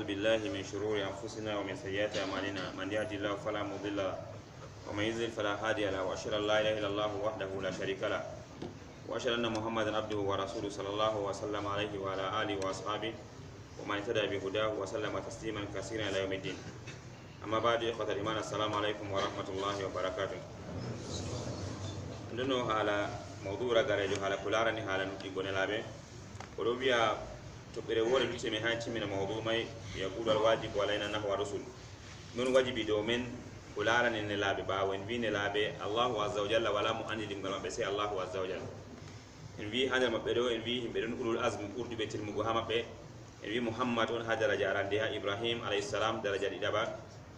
بالله من شرور أنفسنا ومن سيئات أعمالنا من يهد الله فلا مضل له ومن يضلل فلا هادي له وأشهد أن لا إله إلا الله وحده لا شريك له وأشهد أن محمدا عبده ورسوله صلى الله وسلم عليه وعلى آله وأصحابه ومن اهتدى بهداه وسلم تسليما كثيرا إلى يوم الدين. أما بعد إخوة الإيمان السلام عليكم ورحمة الله وبركاته. عندنا على موضوع رجال على كلارني على نتيجة نلابه ولوبيا تبرئ ورد بسمة هانتي من موضوع ما يقول الواجب علينا نحو الرسول من واجب دومين كلارني نلابه باوين في نلابه الله عز وجل ولا مؤني لما بسي الله عز وجل إن في هذا المبدو إن في بدون أولو الأزم أرد بيت المجهمة به إن في محمد هذا درجة عندها إبراهيم عليه السلام درجة إدابة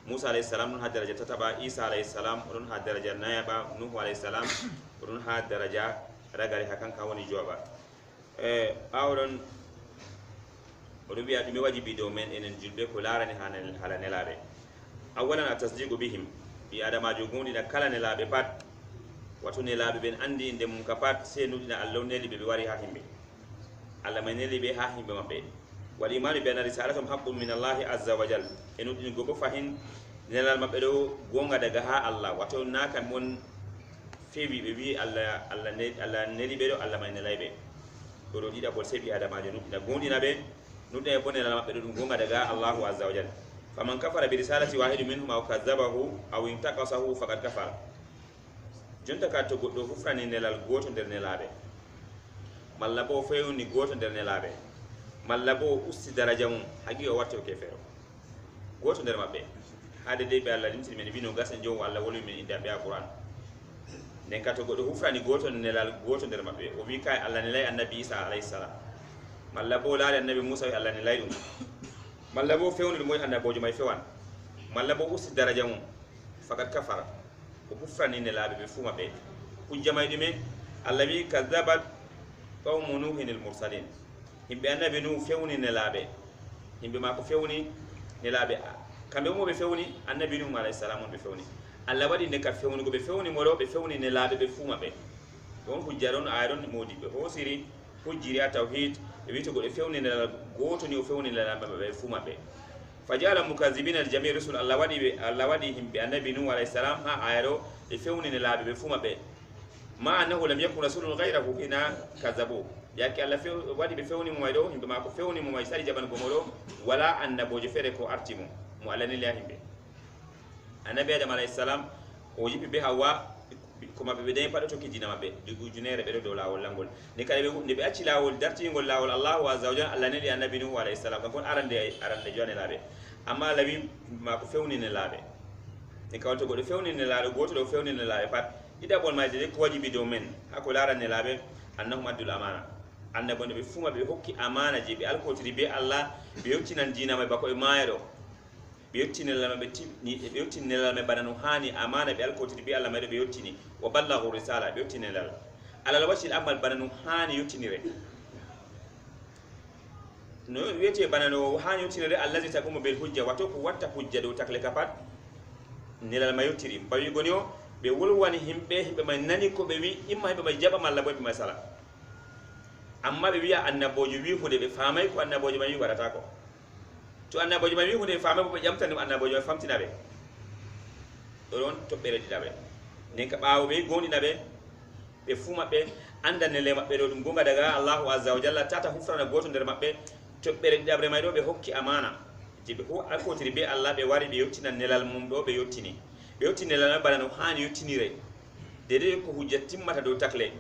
موسى عليه السلام هذا درجة تتبع عيسى عليه السلام هذا درجة نايبة نوح عليه السلام هذا درجة رجالها كان كوني جوابا أولاً وربيع بمواجب دومين إن الجلبة كلارني على نلابه أولاً التصديق بهم بأدم أجوجون إذا كلا نلابه بات واتو نلابه بين عندي إن دم كبات سينودنا الله نلي ببواري هاهم بي الله من نلي بهاهم بمبين والإيمان بأن رسالتهم حق من الله عز وجل إنه نجوب فهين نلال مبدو غونغا دعها الله واتو ناك من في بي الله نلي بدو الله من نلي به ورودي دا بولسي بي أدم أجنود دا غوندي نبي نودنا يبون نلال مبدو غونغا دعها الله عز وجل فمن كفر برسالة واحد منهم أو كذبه أو انتقصه فقد كفر جنتا كاتو غدو ففراني نلال غوتو ندر نلابه مالبو فيو ني غوتو ندر نلابه mallabo usti daraja mum hagi o watte o kefero goto nder mabbe hade de be Allah limti men bino gasen jowo Allah wolu men inde be Qur'an nen kato godo hufrani goto nelal goto nder mabbe o wi kay Allah ne lay annabi Isa alayhi salam mallabo laade annabi Musa wi Allah ne lay dum mallabo fewni moy annabojo may fewan mallabo usti daraja mum fakat kafara o hufrani nelabe be fuma be hujjamay dume Allah wi kazzabat qawmu nuhin al mursalin himbe annabi nu fewni nelabe himbe mako fewni nelabe kambe mo be fewni annabi nu alayhi salam be fewni Allah wadi ne ka fewni go be fewni mo be fewni nelabe be fuma be don hujjaron ayron modi be hosiri hujjiri tauhid be wito go be fewni nelabe goto ni o fewni nelabe be fuma be fajala mukazzibina aljami' rusul Allah wadi himbe annabi nu alayhi salam ha ayro be fewni nelabe be fuma be ma annahu lam yakun rasulun ghayrahu hina kazzabu yake Allah wadi be fewni mo waydo himbe mako fewni mo way sari jaban gomodo wala annaboje fere ko artimo mo alani la himbe annabi adam alayhi salam o yibi be hawa ko mabbe be den pado to kidina mabbe dugu junere be do lawol langol ni kala be be acci lawol darti ngol lawol Allah azza wa jalla Allah ne li annabi nu alayhi salam kon arande jone labe amma labi mako fewni ne labe ni kawto go do fewni ne labe goto do fewni ne labe pat ida bol ma de ko wajibi do men hako lara ne labe annahum addul amana annabo be fuma be hokki amana je be alkotiri be Allah be yottinan dina may bako e mayro be yottinel lama be timni be yottinel lama bananu hani amana be alkotiri be Allah may be yottini wa balaghu risala be yottinel alal washil amal bananu hani yottinire no wete bananu hani yottinire allazi taqumu bil hujja wato ko watta hujja do takle kapat nelal may yottiri bawi gonio be wolwani himbe may nani ko be wi imma himbe may jaba malla bo be may sala amma be wiya annabojo wi hude be famay ko annabojo may warata ko to annabojo may wi hude famay bo be jamtani annabojo may famtina be don to be redidabe nen ka baawo be gondina be fuma be andane le mabbe do dum gonga daga Allahu azza wa jalla tata hufrana goto nder mabbe to be redidabe may do be hokki amana jibe ko alkotiri be Allah be wari be yottina nelal mum do be yottini be yottini nelal bana no hani yottinire dede ko hujja timmata do takle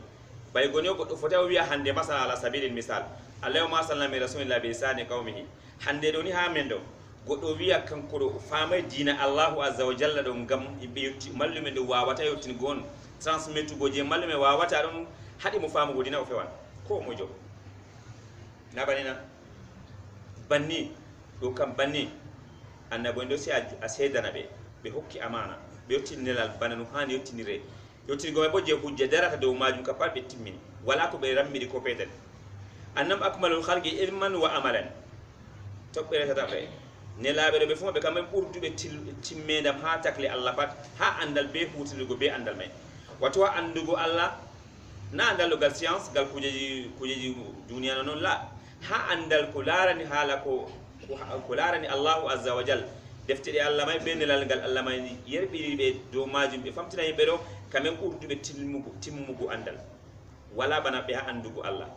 bay gonyo ko fota wiya hande masala ala sabilil misal Allahumma sallallahu alaihi rasulillah bi sani qaumihi hande do ni ha mendo goddo wiya kanko do famay dina Allahu azza wa jalla do ngam be yotti mallume do wawata yottini gon transmettu goje mallume wawata don hadi mo famu godina o fewan ko mojo na banina banni do kam banni annabo ndo si a sedana be hokki amana be yottini nelal bananu hani yottinire yottini go bo je hujja darata do majum ka pat be timmin wala ko be rammidi ko pedal annam akmalul khalqi ilman wa amalan tobbere tata be nelabe do be fuma be kam ɓurduɓe timmedam ha takle Allah pat ha andal be hutirgo be andal may wato andugo Allah na andal gal science gal kujeji duniya non la ha andal ko larani hala ko ko larani Allahu azza wa jalla defte de Allah may benelal gal Allah may yerbiri be do majum be famtina yimbe do kamen urdube timmugo andal wala bana be andugo Allah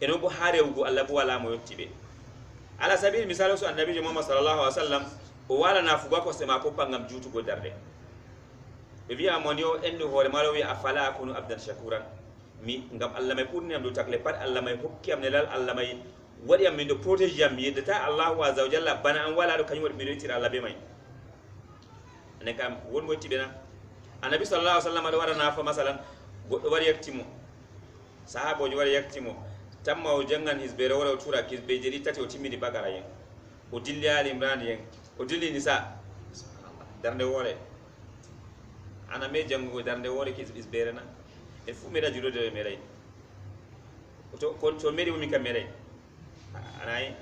eno bo harewgo Allah bo wala mo yottibe ala sabil misalo so annabi Muhammad sallallahu alaihi wasallam o wala na fuga ko sema ko pangam jutugo darde be wi'a monio endo hore malo wi afala kunu abdan shakuran mi ngam Allah may purni am do takle pat Allah may hokki am nelal Allah may wadi am do protege am yedata Allah azza wa jalla bana an wala do kany wadi mi retira Allah be may ne kam won mo tibena annabi sallallahu alaihi wasallam do wara na fa masalan goddo wari yaktimo sahabo jo wari yaktimo tamma o jangan hisbere wala tura kisbe jeri tati o timmini bagara yen o dilli ali imran yen o dilli nisa darnde wore ana me jango darnde wore kisbere na e fu meda judo de mere to ko to meri mi kamere anay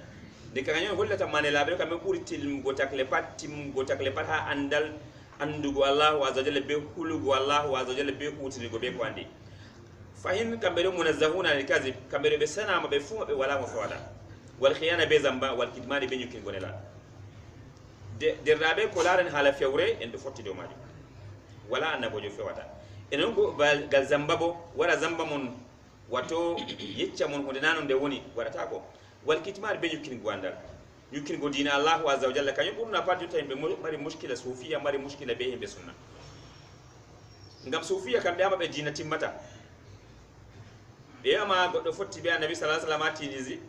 de kanyo hollata mane labe kam buri til go takle pat tim go takle pat ha andal andugo Allah wa azza jalla be hulugo Allah wa azza jalla be kutini go be ko andi fahin kambe munazzahuna lil kadhib kambe be sana ma be fu be wala mo fawada wal khiyana be zamba wal kidmani be nyukin gonela de rabe ko laran hala fewre en do fotti do maji wala annabo jo fewata enen go gal zamba bo wala zamba mun wato yecca mun hunde nanon de woni warata ko wal kitmar be nyukin gwandal nyukin go dina Allah azza wa jalla kanyo burna patu tay be mari mushkila sufiya mari mushkila be himbe sunna ngam sufiya kambe ama be dina timmata be ama goddo fotti be annabi sallallahu alaihi wasallam tinizi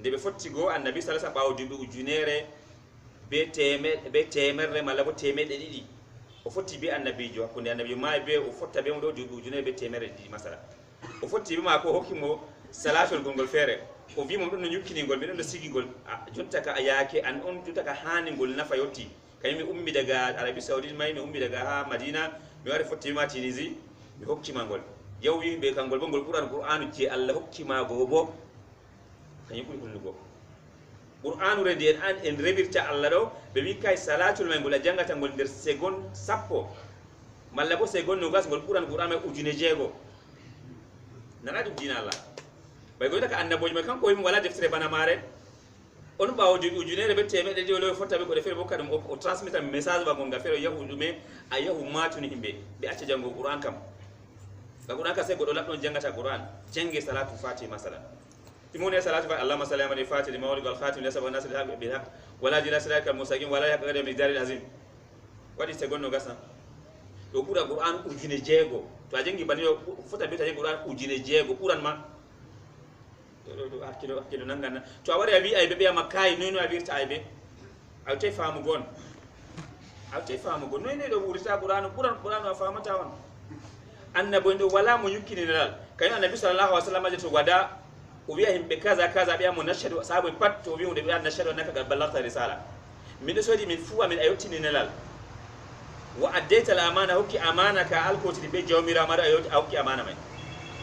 de be fotti go annabi sallallahu alaihi wasallam bawo ujunere be temerre mala bo temede didi o fotti be annabi jo ko annabi ma be o fotta be mo do ujunere be temere didi masala o fotti be ma ko hokkimo salatul gongol fere o wi mom don nyukkini gol be don sigi gol jotta ka ayake an on jotta ka hani gol nafa yotti kaymi ummi daga arabi saudi mai mi ummi daga ha madina mi wari fotti ma tinizi mi hokki mangol yawi be kangol bo gol qur'anu ci Allah hokki ma gobo kany ko kullugo qur'anu re den an en rebirta Allah do be wi kay salatul mai gol jangata gol der second sappo malla bo second no gas gol qur'an mai ujune jego nana dum dina Allah bay goyta ka annaboji ma kanko yimo wala deftere bana mare on bawo ujunere be temede de lo fotta be ko defere bo kadum o transmitter message ba gonga fere yahudu me ayahu matuni himbe be acca jango qur'an kam ba qur'an ka sai godo labdon jangata qur'an jenge salatu fati masalan timone salatu fa allahumma salli ala fati limawlid wal khatim li sabana nasr bil haq wala jila salaka musaqim wala yaqad min daril azim wadi se gonno gasa do qur'an qur'an ujune jego to a jangi bani fotta be ta jangi qur'an ujune jego qur'an ma do hakkilo nangana to a wari a wi aybe be ma kay noyno a wirta aybe awte faamu gon noyno do wurita qur'an a faamata on annabo ndo wala mo yukkini dal kayo annabi sallallahu alaihi wasallam to wada o wi'a himbe kaza be mo nashadu sahabu pat to wi hunde be nashadu naka gal ballagta risala min do sodi min fuwa min ayottini nelal wa addaita al amana hukki amana ka alkoti be jawmira mara ayoti hukki amana mai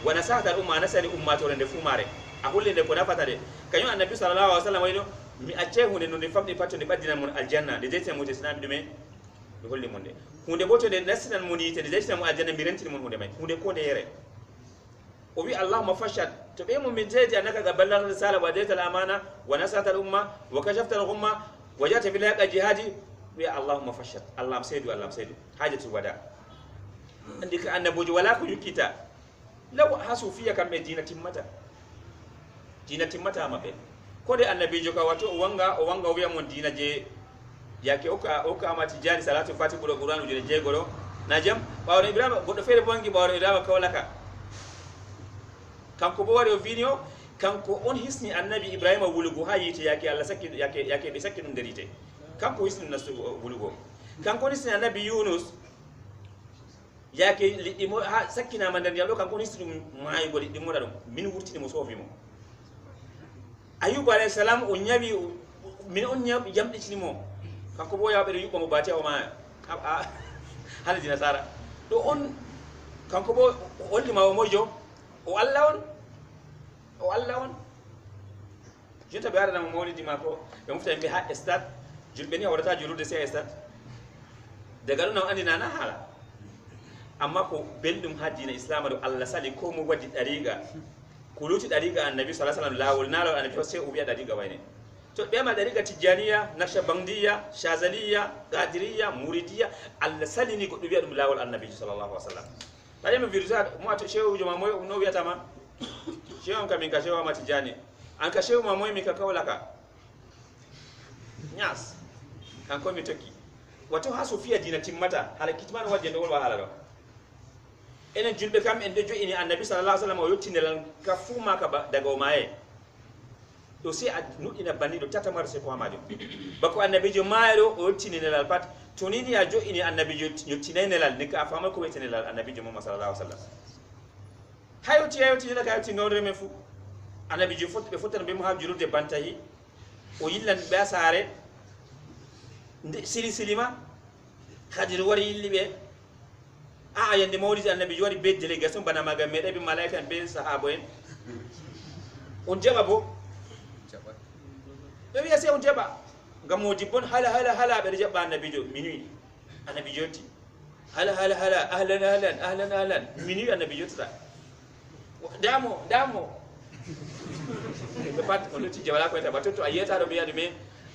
wa nasata al umma nasani ummato rende fumare a hullinde ko nafata de kañum annabi sallallahu alaihi wasallam wayno mi acce hunde non de famdi patto de baddina mon aljanna de jeytan mo de sinami dume de holli mon de hunde boto de nasinan mon yite de jeytan mo aljanna mi rentini mon hunde mai hunde ko de yere o wi allahumma fashad to be mo min jeji annaka ga balagh risala wa jeytal amana wa nasata al umma wa kashafta al umma wa jata fil haqa jihadi wi allahumma fashad allah sayyidu hajatu wada andika annaboji wala ko yukita law hasufiya kam be dina timmata maɓe ko de annabijo ka wato o wanga wiya mon dina je yake oka amati jani salatu fati ɓuɗo qur'an ujune jeego ɗo na jam ɓawno ibrahima goɗɗo feere bo wangi ɓawno ibrahima kawlaka kanko bo waɗi o wini o kanko on hisni annabi ibrahima wulugo ha yiite yake allah sakki yake ɓe sakki ɗum nder yite kanko hisni nastu wulugo kanko on hisni annabi yunus yake liɗɗimo ha sakkinama nder ndiyam ɗo kanko on hisni ɗum mayugo liɗɗimoɗa ɗum min wurtinimo soofimo ayuba alayhi salam o nyawi min on yamɗitinimo kanko bo yaɓe ɗo yuɓɓamo bate o ma hana dina sara ɗo on kanko bo hollima o moƴjo o allah on jonta ɓe aranamo mawlidi ma ko ɓe mofta yimɓe ha stade julɓe ni a waɗata julude se a stade daga ɗum nam andi nana haala amma ko belɗum ha dina islama ɗo allah sali ko mo waɗi ɗariga ko luti ɗariga annabi sallallahu alaihi wasallam lawol nalol annabi sai o wi'a ɗariga wayne to be ma dariqa tijaniya naqshbandiya shazaliya qadiriya muridiya alla salini ko dum wi'a dum lawol annabi sallallahu alaihi wasallam tare mi virza mo to shehu joma moy no wi'ata ma shehu kam min ka shehu ma tijani an ka shehu ma moy mi ka kawlaka nyas kan ko mi tokki wato ha sofiya dina timmata hala kitman wadde ndo wala hala do enen julbe kam en dejo ini annabi sallallahu alaihi wasallam o yottinelan ka fuma ka daga o maye to si nu ina bandi do tata mar se ko amaju bako annabi jo mayo o yottinelal pat to nini ya jo ini annabi jo yottinelal ne ka fama ko yottinelal annabi jo muhammad sallallahu alaihi wasallam hayoti ka yoti ngawre me fu annabi jo fotte be fotte be muhajiru de bantahi o yillan be asare silima hadir wari yillibe yande mawlidi annabi jo wari be délégation bana maga mede be malaika be sahabo en on jaba bo be wiya se on jaba ngam mo jibbon hala be jaba annabi jo minuit annabi joti hala ahlan minuit annabi jota damo be pat on ti jabala ko ta batoto ayeta do be yadume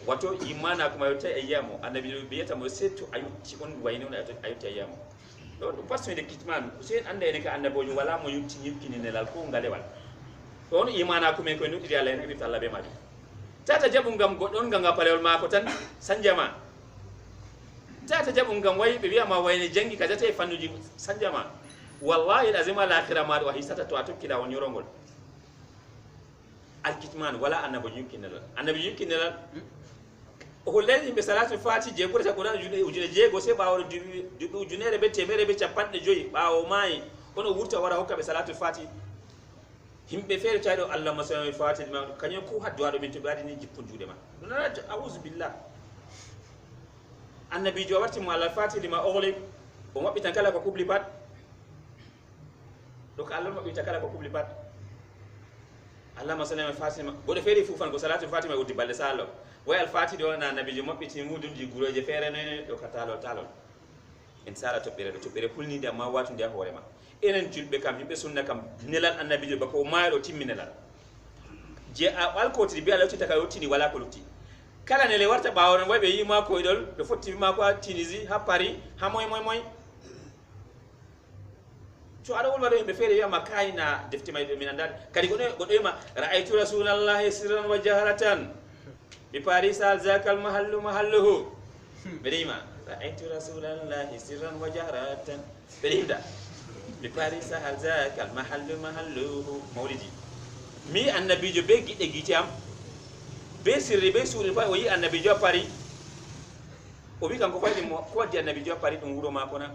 wato imana kuma yota ayyamo annabi jo be yata mo seto ayuti on wayno na ayuti ayyamo don pasme de kitman sen ande ne ka annaboju wala mo yutti yimkini ne lal ko ngale wal don imana kuma ko nudi Allah ne bi Allah be mari tata jabun gam godon ganga palewol mako tan sanjama tata jabun gam way be wi'a ma wayne jangi kaza tay fannuji sanjama wallahi lazima al akhirah ma wa hisata to atukida won yorongol al kitman wala annaboju yimkini lal annabi yimkini lal o leni be salatu fati je ko ta Qur'an ujune je go se bawo du junere be temere be capande joyi bawo mai ono wurta wara hokka be salatu fati himbe fere taydo Allah masami fati ma kanyo ko haddu ado min to badi ni jippun jude ma nana a'udhu billah annabi jo warti mo Allah fati lima ogle o mabbi tan kala ko kubli pat donc Allah mabbi tan kala ko kubli pat Allah masami fati ma go de fere fu fan ko salatu fati ma uddi balde salo way al fati do na nabi jo mabbi tin mudum ji guroje fere ne do katalo talon en sala to bere kulni de ma watu de hoore ma enen julbe kam himbe sunna kam nelal annabi jo bako maaro timminelal je al ko ti bi ala to taka yotini wala ko lutti kala ne le warta baawon way be yima ko idol do fotti ma ko Tunisie ha Paris ha moy to ala wol wado be fere yama kayna defti may do minandad kadi godo ma ra'aytu rasulullahi sirran wa jaharatan bi Paris al zakal mahalluhu berima ra'aytu rasulallahi sirran wa jaharatan berida bi Paris al zakal mahalluhu mawlidi mi annabi jo be gide gitiam be sirri be suri fa o yi annabi jo Paris o bi kan ko faydi mo ko di annabi jo Paris dum wuro ma ko na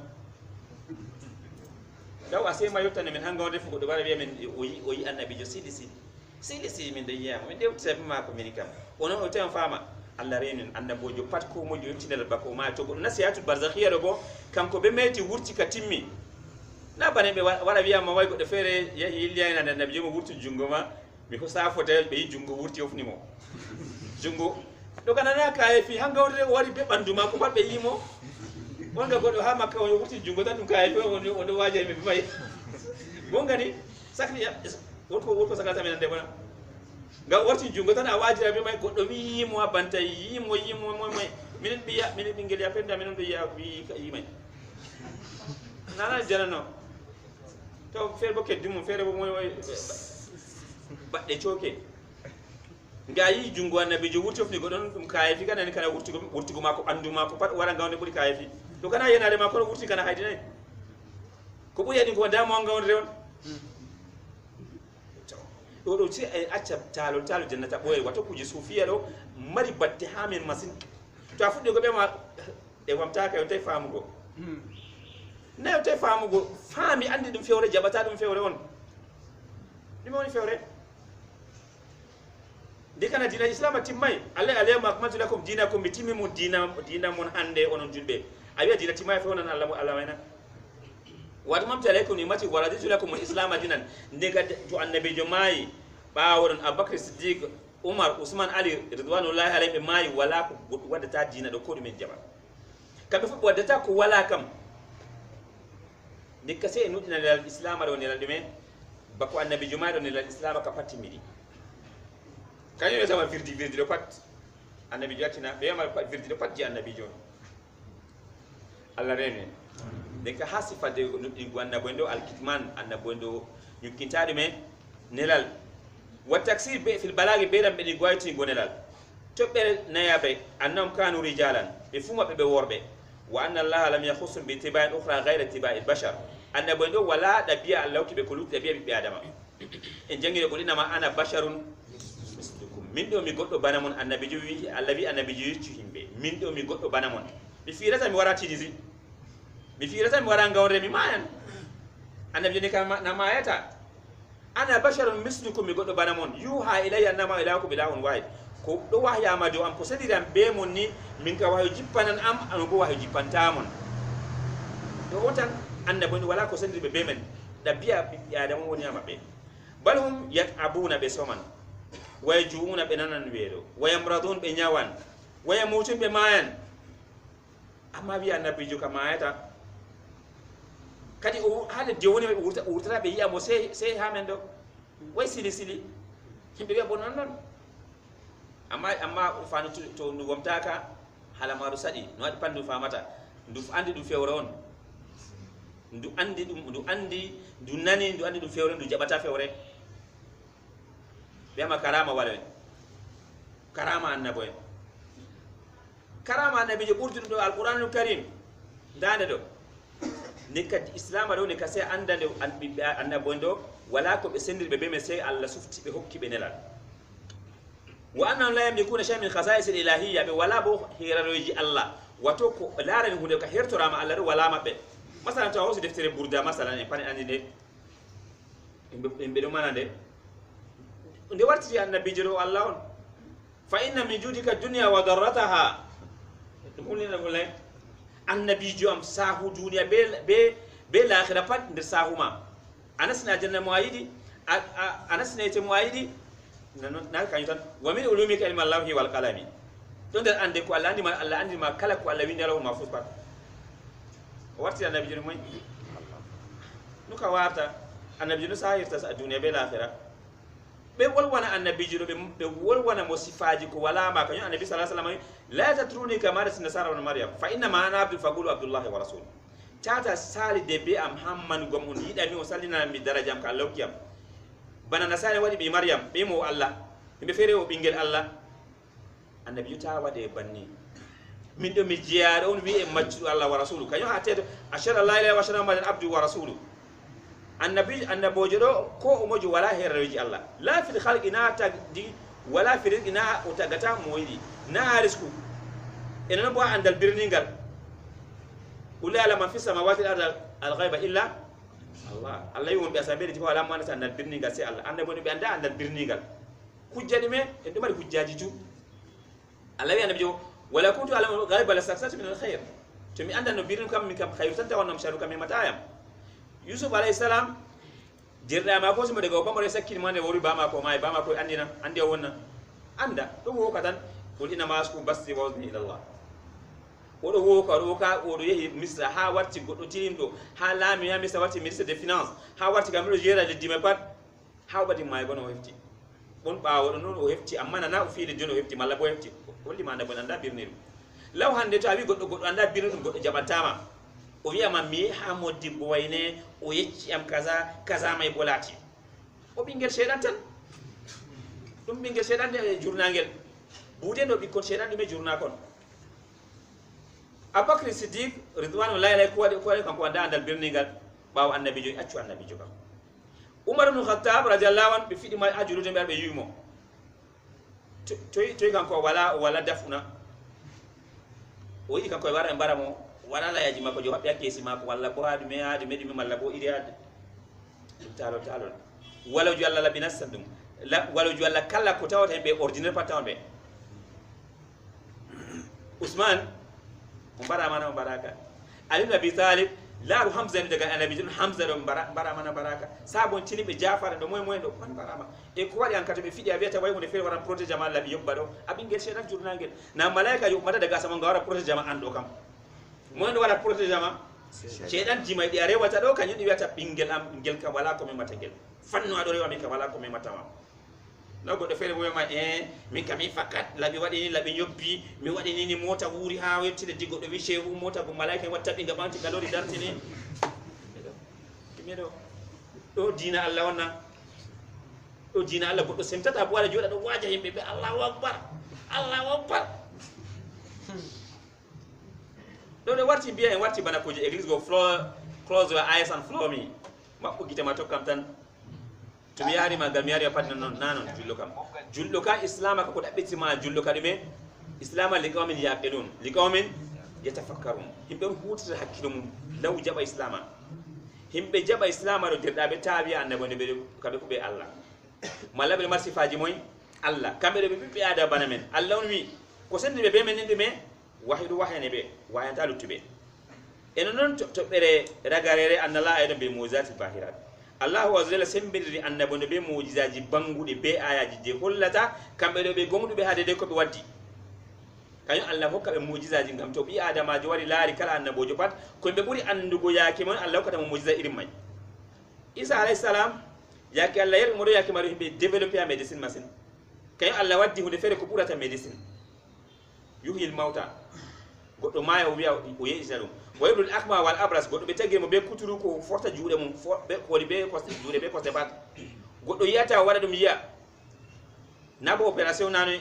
daw ase ma yottane min hanga wonde fugo do bare be men o yi annabi jo sidi min de yam min de tabi ma ko min kam ono o tan fama Allah renin annabojo pat ko mo yontinel bako ma to nasiyatu barzakhiya do bo kanko be meti wurti ka timmi na bane be wala wiya ma way go de fere yilliya na annabi mo wurti jungo ma mi ko safote be jungo wurti ofni mo jungo do kana na kay fi hanga wori be bandu ma ko pat be yimo wonga godo ha makka woni wurti jungo tan dum kay fe woni waje mi bay gonga ni sakri wotko sakata men de bona ga warti jungo tan a wajira be may goddo wi mo banta yimo moy minen biya minen bingel ya fenda minen biya wi yimay nana jarano to fer bo keddi mo fere bo moy badde choke ga yi jungo annabi jo wurti ofni godon dum kayefi kana ni kana wurtigo mako andu mako pat wara gawde buri kayefi to kana yenade mako wurti kana haydinay ko bu yadi ko damo ngawde rewon do ci ay acca talo jannata boye wato kuji sufiya do mari batte hamen masin to afudde go be ma e wamta kay tay famugo ne tay famugo fami andi dum fewre jabata dum fewre won dum woni fewre dikana dina islam timmay Allah alayhi akmatu lakum dinakum bi timmu dina mon hande onon julbe ayi dina timmay fewna Allah wayna wadu mamta alaykum ni mati waraditu lakum al-islam dinan ndega to annabi jo mai bawon Abubakar Siddiq Umar Usman Ali ridwanullahi alayhi mai wala ko wadda ta dina do ko dum jaba kambe fu wadda ta ko wala kam dikka se nudina al-islam do ne la dume bako annabi jo mai do ne al-islam ka patimidi kanyo sama firdi do pat annabi jatina be mal virdi pat ji annabi jon Allah rene de ka hasifa de gwanna bondo alkitman annabondo yukintade me nelal wa taksir be fil balagi be dam be di gwayti gonelal to be nayabe annam kanu rijalan be fuma be worbe wa anna Allah lam yakhussum bi tiba'in ukhra ghayra tiba'il bashar annabondo wala dabiya Allah ki be kulut dabiya bi adama en jangire ko dinama ana basharun min do mi goddo banamon annabi wi allabi annabi ci himbe min do mi goddo banamon mi firata mi wara tidisi mi firata mi wara ngawre mi mayan annabi ne kam na mayata ana basharun mislukum mi goddo banamon yuha ilayya annama ilahukum ilahun wahid ko do wahya ma do am ko sadiran be mon ni min ka wahyu jippanan am an go wahyu jippantamon do wotan annabi wala ko sadiri be men dabiya bi adam woni amabe balhum yat'abuna be soman wayjuuna be nanan weedo wayamradun be nyawan wayamutun be mayan amma bi annabi jo kamayata kadi o hade jewoni be urtata be yiyamo sey hamen do way sili himbe be bonon non amma fani to ndu gomtaka hala maru sadi no wadi pandu famata ndu andi du fewre on ndu andi ndu nani ndu andi du fewre ndu jabata fewre bema karama wala karama annabi je burdu do alquranul karim dande do nikat islam do ne ka sai andande annabi ndo wala ko be sendirbe be me sai Allah sufti be hokki be nelal wa anna la yamlikuna shay min khasa'is ilahiyya be wala bo hiraroji Allah wato ko laran hunde ka hertorama Allah wala mabbe masalan to hosi deftere burda masalan en pani andi de imbe do manande nde wartiti annabi jiro Allah on fa inna min judika dunya wa darrataha mulina mulay annabi jo am sahu duniya be l'akhirah pat nde sahuma anasna janna muayidi anasna ite muayidi na kan tan wa min ulumika ilma Allahi wal qalami don der ande ko Allah andi ma kala ko Allah windi rawu mafus pat warti annabi jiro moy nuka warta annabi jiro sahirta sa duniya be l'akhirah be wolwana annabi jiro be wolwana mo sifaji ko wala ma kanyo annabi sallallahu alaihi wasallam la tatruni kama rasul nasara wa maryam fa inna ma ana abdul faqulu abdullah wa rasul tata sali de be am hamman gom on yida mi o sallina mi darajam ka Allah kiyam bana nasara wadi bi maryam be mo Allah be fere o bingel Allah annabi yuta wade banni min do mi jiyaare on wi e maccu Allah wa rasulu kanyo hatedo ashara la ilaha wa ashara muhammadan abdu wa rasulu annabi annabojo do ko mojo wala heraji Allah la fil khalqi na tagdi wala fil ina o tagata moyidi na risku ina bo andal birningal ula la man fi samawati al ghaiba illa Allah yum bi asabiri ti wala man andal birningal sai Allah annabo be anda andal birningal kujjadi me e do mari kujjaji tu Allah wi annabi jo wala kuntu ala ghaiba la saksatu min al khair to mi anda no birnin kam mi kam khairu tanta wonnam sharu kam mi matayam Yusuf alayhi salam jirda ma ko simo daga ko mo sakki mande wori bama ko may bama ko andina ande wonna anda do wo katan qul inna ma asku basti wa uzni ila Allah wodo wo ka wodo yehi misra ha warti goddo tilimdo ha lami ya misra warti ministre des finances ha warti gamro jera de dime pat ha badi may gono hefti bon baawo do non o hefti amma na o fiide jono hefti malla bo hefti holli ma ndabo anda birniru law hande to abi goddo anda birniru goddo jabatama o wiyama mi ha moddi boyne o yecci am kaza may bolati o bingel shedan tan dum bingel shedan de jurnangel bude no bikon shedan dum e jurna kon Abubakar Siddiq ridwanullahi alayhi ko wadi kanko anda andal birningal bawo annabi jo accu annabi jo kam Umar ibn Khattab radiyallahu anhu be fidi ma ajuru de be yimo toy kanko wala dafuna o yi kanko wara mbaramo wala la yaji mako jo habbi akesi mako walla ko haadu me malla bo iri haade talo wala ju Allah la binasadum la wala ju Allah kala ko tawata be ordinaire patawan be Usman mana baraka Ali ibn Abi Talib la Hamza ni daga annabi Hamza do mana baraka sabon tini be Jafar do moy do kon barama e ko wadi an kata be fidi abiata way hunde fere waran protéger jama Allah bi yobba do abingel shedan jurnangel na malaika yu mata daga sama ngawara protéger jama ando kam mo ndo wala protéger jama shedan jimay di arewata do kanyu wiata bingel am ngel kam wala ko me mata gel fanno ado rewa mi kam wala ko me mata ma no goɗɗo feere woyma min kam mi fakat laɓi waɗi ni laɓi yobbi mi waɗi ni mota wuuri ha wettide di goɗɗo wi chehu mota ko malaika en wattaɓi nga ɓanti nga lori dartini miɗo ɗo dina Allah wonna ɗo dina Allah goɗɗo semtata bo waɗa joɗa ɗo waja yimɓe ɓe Allahu akbar Allahu akbar ɗo ɗo warti mbiya en warti bana kuje église go close your eyes and follow me maɓɓo gite ma tokkam tan to mi yarima gam mi yarima pat non nanon julɗo ka islama ka ko ɗaɓɓitima julɗo ka ɗume islama li qawmin yaqilun li qawmin yatafakkarun himɓe hutata hakkilo mum law jaɓa islama himɓe jaɓa islama ɗo derɗaɓe taawi annabonde ɓe kamɓe ko ɓe Allah malla ɓe mar sifaji moy Allah kamɓe ɗo ɓe ɓiɓɓe aada bana men Allah on wi ko sendi ɓe be men ɗume wahidu wahene ɓe wayanta luttuɓe eno noon toɓɓere ragarere annala eɗon ɓe mojisati bahirat Allahu azza wa jalla sembiniri annabonde ɓe mojisaji banguɗe be ayaji je hollata kamɓe ɗo ɓe gonɗuɓe haade de koɓe waddi kañum Allah hokka ɓe mojisaji ngam to ɓi adamajo wari laari kala annabojo pat koɓe ɓuuri andugo yaake mon Allah hokkatamo mojisa irin may Isa alayhi salam yaake Allah yeri moɗo yaake maɗo yimɓe développé a médecine machine kañum Allah waddi hunde feere ko ɓurata médecine yuhil mawta goɗɗo maya o wiya o yeƴita ɗum wayrul akma wal abras goɗɗo ɓe tagirimo ɓe kuturu ko forta juuɗe mum kodi ɓe kosɗe juuɗe ɓe kosɗe pat goɗɗo yiyata o waɗa ɗum yiya nabo opération nanoy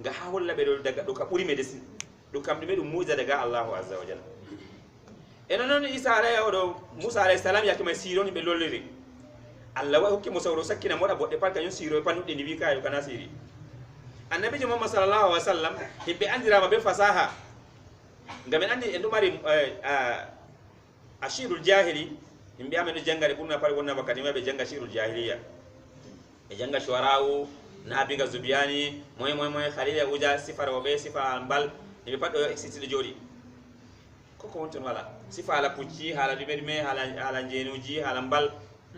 nga ha holla ɓe ɗo daga ɗo ka ɓuuri médecine ɗum kam ɗume ɗum muisa daga Allahu azza wa jalla eno noon Isa alayhi oɗo Musa alayhi salam yake may sironi ɓe lolliri Allah wa hokki mo sawro sakkina moɗa boɗɗe pat kañum siro pat nuɗɗi ndi wi kayo kana siri annabijo Muhammad sallallahu alaihi wasallam himɓe andirama be fasaha ngam en andi en ɗo mari ashirul jahili yimɓe amen ɗo jangade ɓurna pat wonna wakkati ma ɓe janga shirul jahiliya ɓe janga shuarau nabiga zubiyani moye khalila uja sifara woɓe sifa mbal yimɓe pat ɗo sitiɗo jooɗi koko won toon wala sifa ala pucci haala ɗume ɗume haala jeenuji haala mbal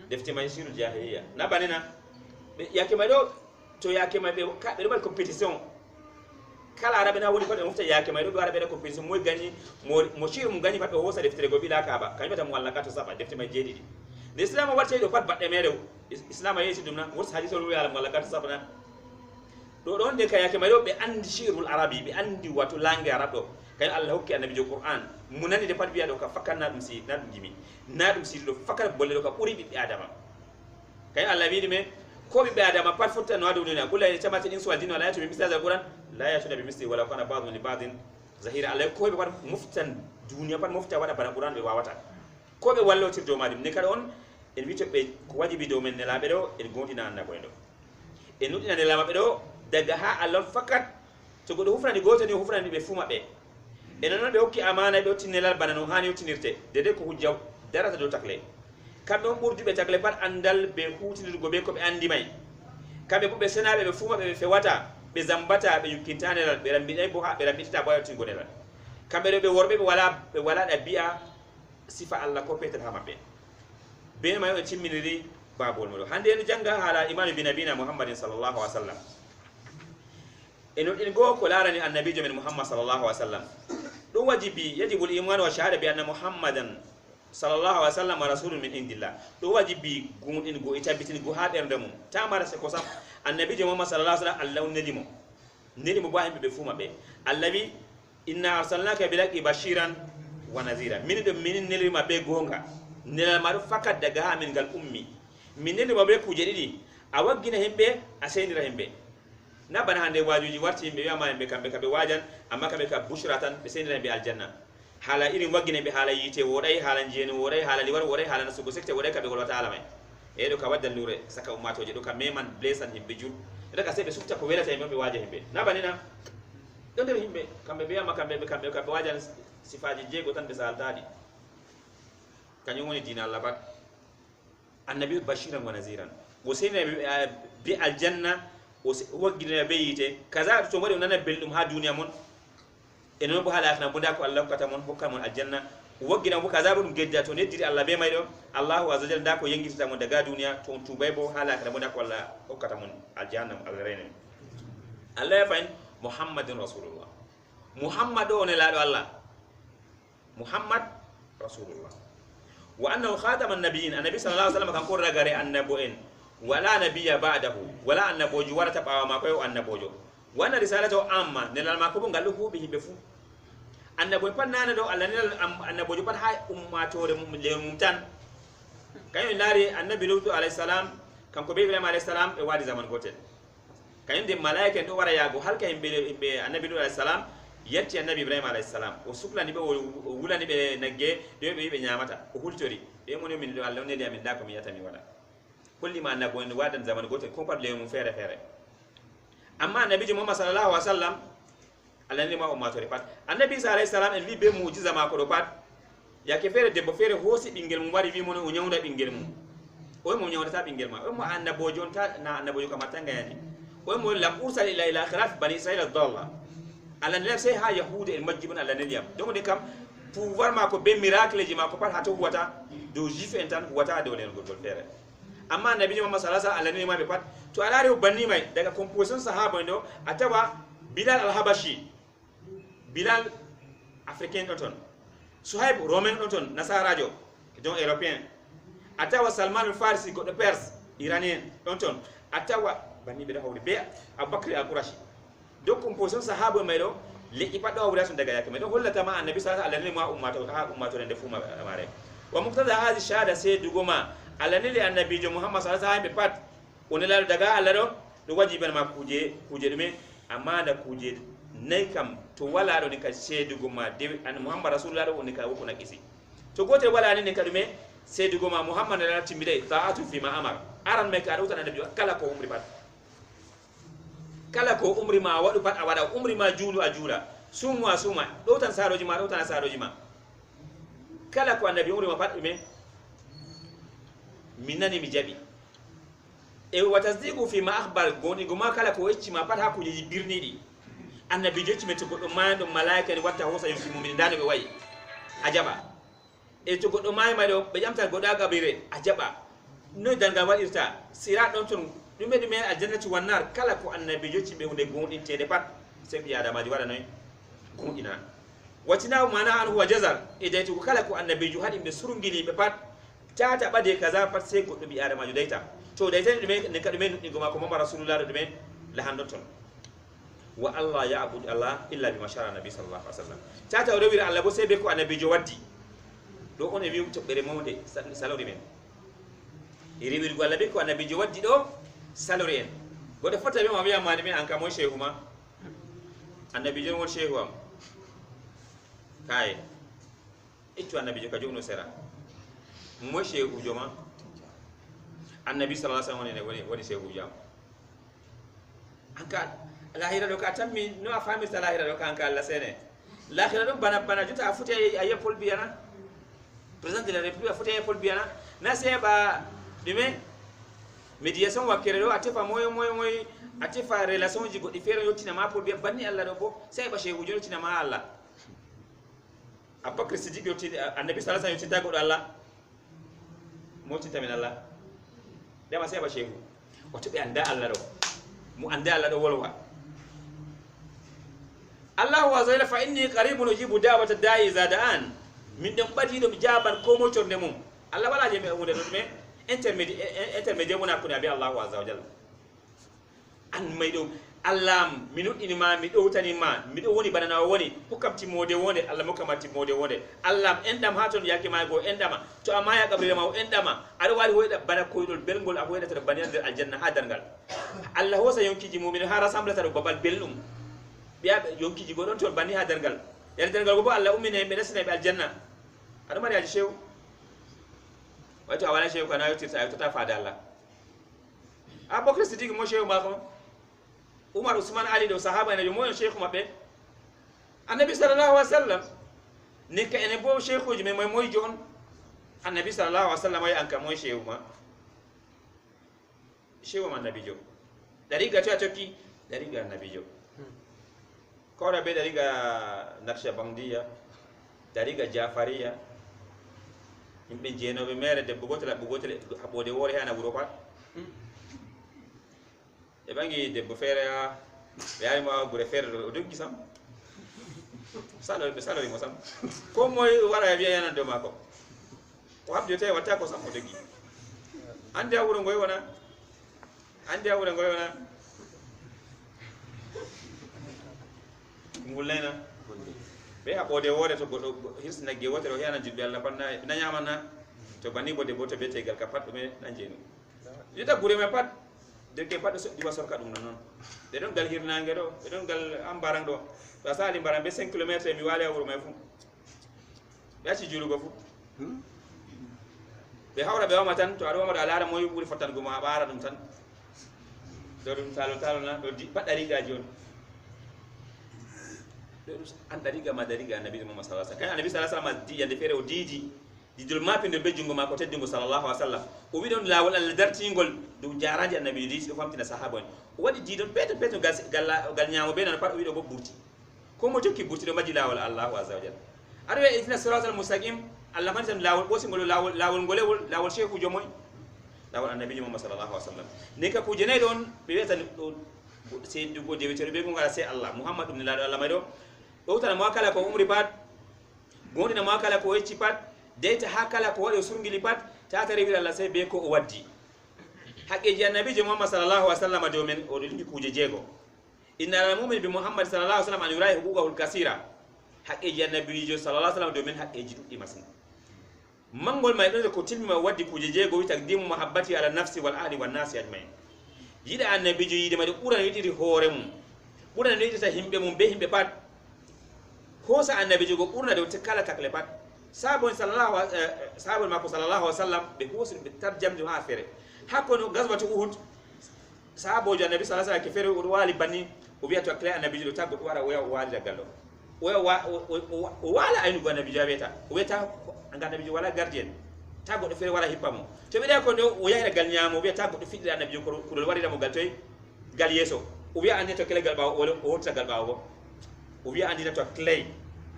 defte may shirul jahiliya na banena yake may ɗo to yake may ɓe ɗo waɗi compétition kala araɓe na woni pat ɓe mofta yake may ɗo ɓe wara ɓeɗa compétition moy gagni mo shir mum gagni pat ɓe hosa deftere go ɓila kaaba kañum wata mo walla ka to saɓa defte may jeeɗiɗi nde islam wartay ɗo pat baɗɗe mere islam a yeesi ɗum na woti hadis ol wi ala mo walla ka to saɓa na ɗo ɗon nde ka yake may ɗo ɓe andi shirul arabi ɓe andi wato langue arabe ɗo kañum Allah hokki annabijo Qur'an mo nani de pat wiya ɗo ka fakkat na ɗum si na ɗum jimi na ɗum siri ɗo fakkat bolle ɗo ka ɓuuri ɓiɓɓe adama kañum Allah wiɗi men ko ɓiɓɓe adama pat fotta no waɗum ɗuna qul la tamati insu wal jinni wala yatu bi misli hadha al-Qur'an la yatuna bi misli wala kana ba'dhum li ba'dhin zahira Allah ko ɓe pat moftan duniya pat mofta waɗa bana Qur'an ɓe wawata ko ɓe wallotir dow maɗum ne kada on en wi toɓɓe ko wajibi dow men nelaɓe ɗo en gondina annabo en ɗo en nuɗɗina nelamaɓe ɗo daga ha Allah fakkat to goɗɗo hufnani goto ni hufnani ɓe fuu maɓɓe enen noon ɓe hokki amana ɓe hotti nelal bana no hani hottinirte dede ko hujja darata dow takle kamɓe on ɓurduɓe takle pat andal ɓe hutinirgo ɓe koɓe andi may kamɓe bo ɓe senaɓe ɓe fuu maɓɓe ɓe fewata ɓe zambata ɓe yukkinta nelal ɓe rambiɗay bo ha ɓe rambiɗita bo yottingo nelal kamɓe ɗo ɓe worɓe ɓe wala ɗabi'a sifa Allah ko petel ha maɓɓe be may ɓe timminiri babol moɗo hande en janga haala imanu bi nabina Muhammadin sallallahu alaihi wasallam en ɗin go ko larani annabijo men Muhammad sallallahu alaihi wasallam ɗum wajibi yajibul iman wa shahada bi anna Muhammadan sallallahu alaihi wasallam rasulun min indillah ɗum wajibi gumuɗin go e tabbitin go ha ɓernde mum tamara se ko sam annabijo Muhammad sallallahu alaihi wasallam Allah nelimo bo himɓe ɓe fuu maɓɓe Allah wi inna arsalnaka bilhaqqi bashiran wa nadhira min ɗo min nelima ɓe gonga nelal maɗo fakat daga ha min ngal ummi min nelima ɓe kuje ɗiɗi a waggina himɓe a sendira himɓe na bana hande wajuji warti yimɓe wiyama yimɓe kamɓe kaɓe wajan amma kamɓe ka bushra tan ɓe sendira himɓe aljanna haala irin waggine ɓe haala yiite woɗay haala jeenu woɗay haala liwar woɗay haala nasugo secte woɗay kaɓe golwata haala may eyi ɗo ka waddallure saka ummatoje ɗo ka meman blesan himɓe jur ɗo ka sey ɓe sufta ko welata yimɓe ɓe waja himɓe na banina ɗo nder himɓe kamɓe wiyama kamɓe wajan sifaji jeego tan ɓe saltaɗi kañum woni dina Allah pat annabi bashiran wa naziran o sendira be aljanna o waggina be yiite kaza to mbaɗi o nana belɗum ha duniya mon e noon bo haala akna bo nda ko Allah hokkata mon hokka mon aljanna o waggina bo kaza bo ɗum gedda to neddiri Allah be may ɗo Allahu azza wa jalla nda ko yengitata mon daga duniya to on tubay bo haala akna bo nda ko Allah hokkata mon aljanna Allah rene Allah ya fayin Muhammadun rasulullah Muhammad o ne laaɗo Allah Muhammad rasulullah wa annahu khataman nabiyyin annabi sallallahu alaihi wasallam kan ko ragare annabo en wala nabiyya ba'dahu wala annabojo warata bawa mako annabojo wana risalatu amma nelal mako bo ngallu hubi himbe fu annabojo pat nana do Allah nelal annabojo pat hay ummatore mum le mum tan kayen lari annabi lutu alayhi salam kanko be ibrahim alayhi salam e wadi zaman gotel kayen de malaika do wara yago halka himbe annabi lutu alayhi salam yetti annabi ibrahim alayhi salam o suklani be o wulani be nagge de be nyamata o hultori be mon min do Allah ne de amin da ko mi yata mi wala kulli ma annabi woni wadan zaman gotel ko pat le mum fere fere amma annabi Muhammad sallallahu alaihi wasallam alani ma ummatore pat annabi Isa alayhi salam en wi be mu'jiza mako do pat yake fere debbo fere hosi bingel mum wari wi mon o nyawda bingel mum o mo nyawda ta bingel ma o mo annabojo on ta na annabojo kam tanga yani o mo lam ursal ila khilaf bani israila dalla ala ne sai ha yahude el majibun ala ne liam donc de kam pouvoir mako be miracle ji mako pat hato wata do jif entan wata do len gol fere amma annabi Muhammad sallallahu alaihi wasallam ma be pat to alare banni mai daga composition sahaba ndo atawa Bilal al-Habashi Bilal africain don Suhaib romain don nasarajo don européen atawa Salman al-Farisi go de perse iranien don atawa banni be hawri be Abubakar al-Qurashi donc composition sahaba mai do le ipaddo awra sun daga yakame don hollata ma annabi sallallahu alaihi wasallam ma ummato de fuma mare wa muqtada hadhi shahada sayyiduguma alanili annabi Muhammad sallallahu alaihi wasallam pat onela daga Allah do wajiban ma kuje dume amma da kuje nay kam to wala do ni ka seedugo ma de an Muhammad rasulullah do ni ka woko na kisi to gote wala ni ka dume seedugo ma Muhammad la timide ta'atu fi ma amar aran me ka do tan annabi kala ko umri pat kala ko umri ma wadu pat awada umri ma julu ajula suma do tan saroji ma do tan saroji ma kala ko annabi umri ma pat dume minani mi jabi e watasdiqu fi ma akhbar goni goma kala ko wecci ma pat hakuje birni di annabi jocci me to goddo mando malaika ni watta hosa yum mu'min dano be wayi ajaba e to goddo may do be jamta godda gabire ajaba no danga wadirta sira don ton dume aljannati wan nar kala ko annabi jocci be hunde gondin tede pat se bi adama di wada noy gondina watina mana an huwa jazar e dayto kala ko annabi ju hadi be surungili be pat tata bade kaza pat sai goddo bi adama ju dayta to dayta dume ne kadume ni goma ko mama rasulullah dume la handoton wa Allah ya'bud Allah illa bima shara nabi sallallahu alaihi wasallam tata o rewira Allah bo sai be ko annabi jo waddi do on e wi to bere mawde salori men e rewir go Allah be ko annabi jo waddi do salori en godo fota be ma wiya mani men an ka mo shehu ma annabi jo won shehu am kai itu annabi jo ka jo no sera mo shehu jo ma annabi sallallahu alaihi wasallam woni shehu jam anka lahira do ka tammi no afami lahira do kan kala sene lahira do bana juta futi ay pol biana president de la république futi ay pol biana na seba dime médiation wakere do atefa moyo atefa relation ji godi fere yotina ma pol biya banni Allah do bo seba shehu yotina ma Allah Abubakar Siddiq yotina annabi sallallahu alaihi wasallam yotina go Allah mo tinta min Allah dama seba shehu wato be anda Allah do mu anda Allah do wolwa Allah wa zaila fa inni qaribun ujibu da'wata da'i zadaan min dem bati do jaban ko mo tonde mum Allah wala je me hunde do me intermédiaire wona ko nabi Allah wa zawjal an maydo Allah minudi ma mi do tani ma mi do woni banana woni hukamti mode wonde Allah mukamati mode wonde Allah endam haton yake ma go endama to amma ya gabriel ma endama ada wali hoyda bana koydol belgol aboyda tan bani der aljanna hadangal Allah hosa yonkiji mu'min ha rasamlata do babal bellum biya yonkiji go don to bani hadangal yar dangal go bo Allah ummine be nasina be aljanna ada mari aji shew wato awala shew kana yotti sa ta fada Allah Abubakar Siddiq mo shew ma ko Umar Usman Ali do sahaba na yomo sheikh mabbe annabi sallallahu alaihi wasallam nika ene bo sheikh uji me moy jon annabi sallallahu alaihi wasallam ay anka moy sheikh ma sheikh ma annabi jo dari ga ta toki dari ga annabi jo ko da be dari ga Naqshbandiya dari ga Jafariya imbe jeno be mere de bugotela habode wore hana wuro pat e bangi debbo fere yaay ma gure fere do doggi sam salori mo sam ko moy wara biya yana do mako ko habde tay wata ko sam o doggi ande wuro ngoy wona andi awura ngoyona ngullena be abode wore to godo hisna ge wotere o yana jidbe Allah panna na nyamana to bani bode boto be tegal ka pat me nanjeni yita gure me pat de ke pat so diwa sorka dum non de don gal hirnange do de don gal ambarang do to sali mbaram be 5 km mi wale wuro me fu be ci julu go fu be hawra be wama tan to ado wama ala moy buri fatan go ma bara dum tan do dum talo na do di padari gaji on an dariga ma dariga annabi Muhammad sallallahu alaihi wasallam kan annabi sallallahu alaihi wasallam di yande fere o didi didol mapinde be jungo mako teddingo sallallahu alaihi wasallam o wi don lawol Allah dartingol du jaraji annabi di so famtina sahaba o wadi didon peto gal nyaamo be nan pat o wi do bo burti ko mo tokki burti do maji lawol Allah azza wa jalla arwe ifna siratal mustaqim Allah man tan lawol bosi ngol lawol ngolewol lawol sheikhu jomoy lawol annabi Muhammad sallallahu alaihi wasallam ne ka kuje nay don be weta se dugo de wetero be ngala se Allah Muhammad ibn Allah may do dowtana mo kala ko umri pat gondina mo kala ko yecci pat deyta hakala ko wadi surngili pat tata rewi Allah sai be ko o waddi haqqeji annabi Muhammad sallallahu alaihi wasallam do men o dingi kuje jego inna al-mu'min bi Muhammad sallallahu alaihi wasallam an yurahi huququl kasira haqqeji annabi sallallahu alaihi wasallam do men haqqeji duddi masin mangol may do ko tilmi ma waddi kuje jego wi taqdimu mahabbati ala nafsi wal ahli wan nasi ajmain yida annabi yide ma de quran yidi hore mum quran yidi ta himbe mum be himbe pat ko sa annabi jogo burna de wotte kala takle pat sabon mako sallallahu alaihi wasallam be hosin be tarjam do ha fere hakko no gazwatu uhud sabo jo annabi sallallahu alaihi wasallam ke fere o wali banni o biya to kle annabi jogo taggo wara waya wali da gallo wala aynu go annabi jabeta o weta anga annabi wala gardien taggo do fere wala hippamo to be de ko do o yaira gal nyaamo biya taggo do fidda annabi jogo ko do wari da mo gal toy gal yeso o biya ande to kle gal bawo o hotta gal bawo o wiya andina to clay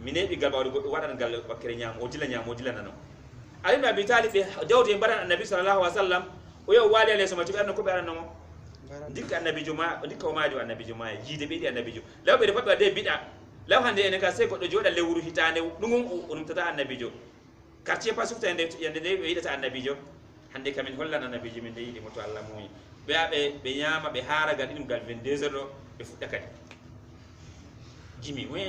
minebi galbawdo goddo wadan gal bakkere nyam o dilla nano ali abi talib be dawde baran annabi sallallahu alaihi wasallam o yo wali ale sama tibe ko be aran no dikka annabi juma dikka o maajo annabi juma yide be di annabi juma lawbe de fatwa de bida law hande en ka se goddo joda lewru hitande dum on tata annabi jo quartier pas sufta yande de be yidata annabi jo hande kamin hollana annabi jo min de yidi moto Allah moyi be nyama be hara gal dum gal 22h do be fudda kadi jimi we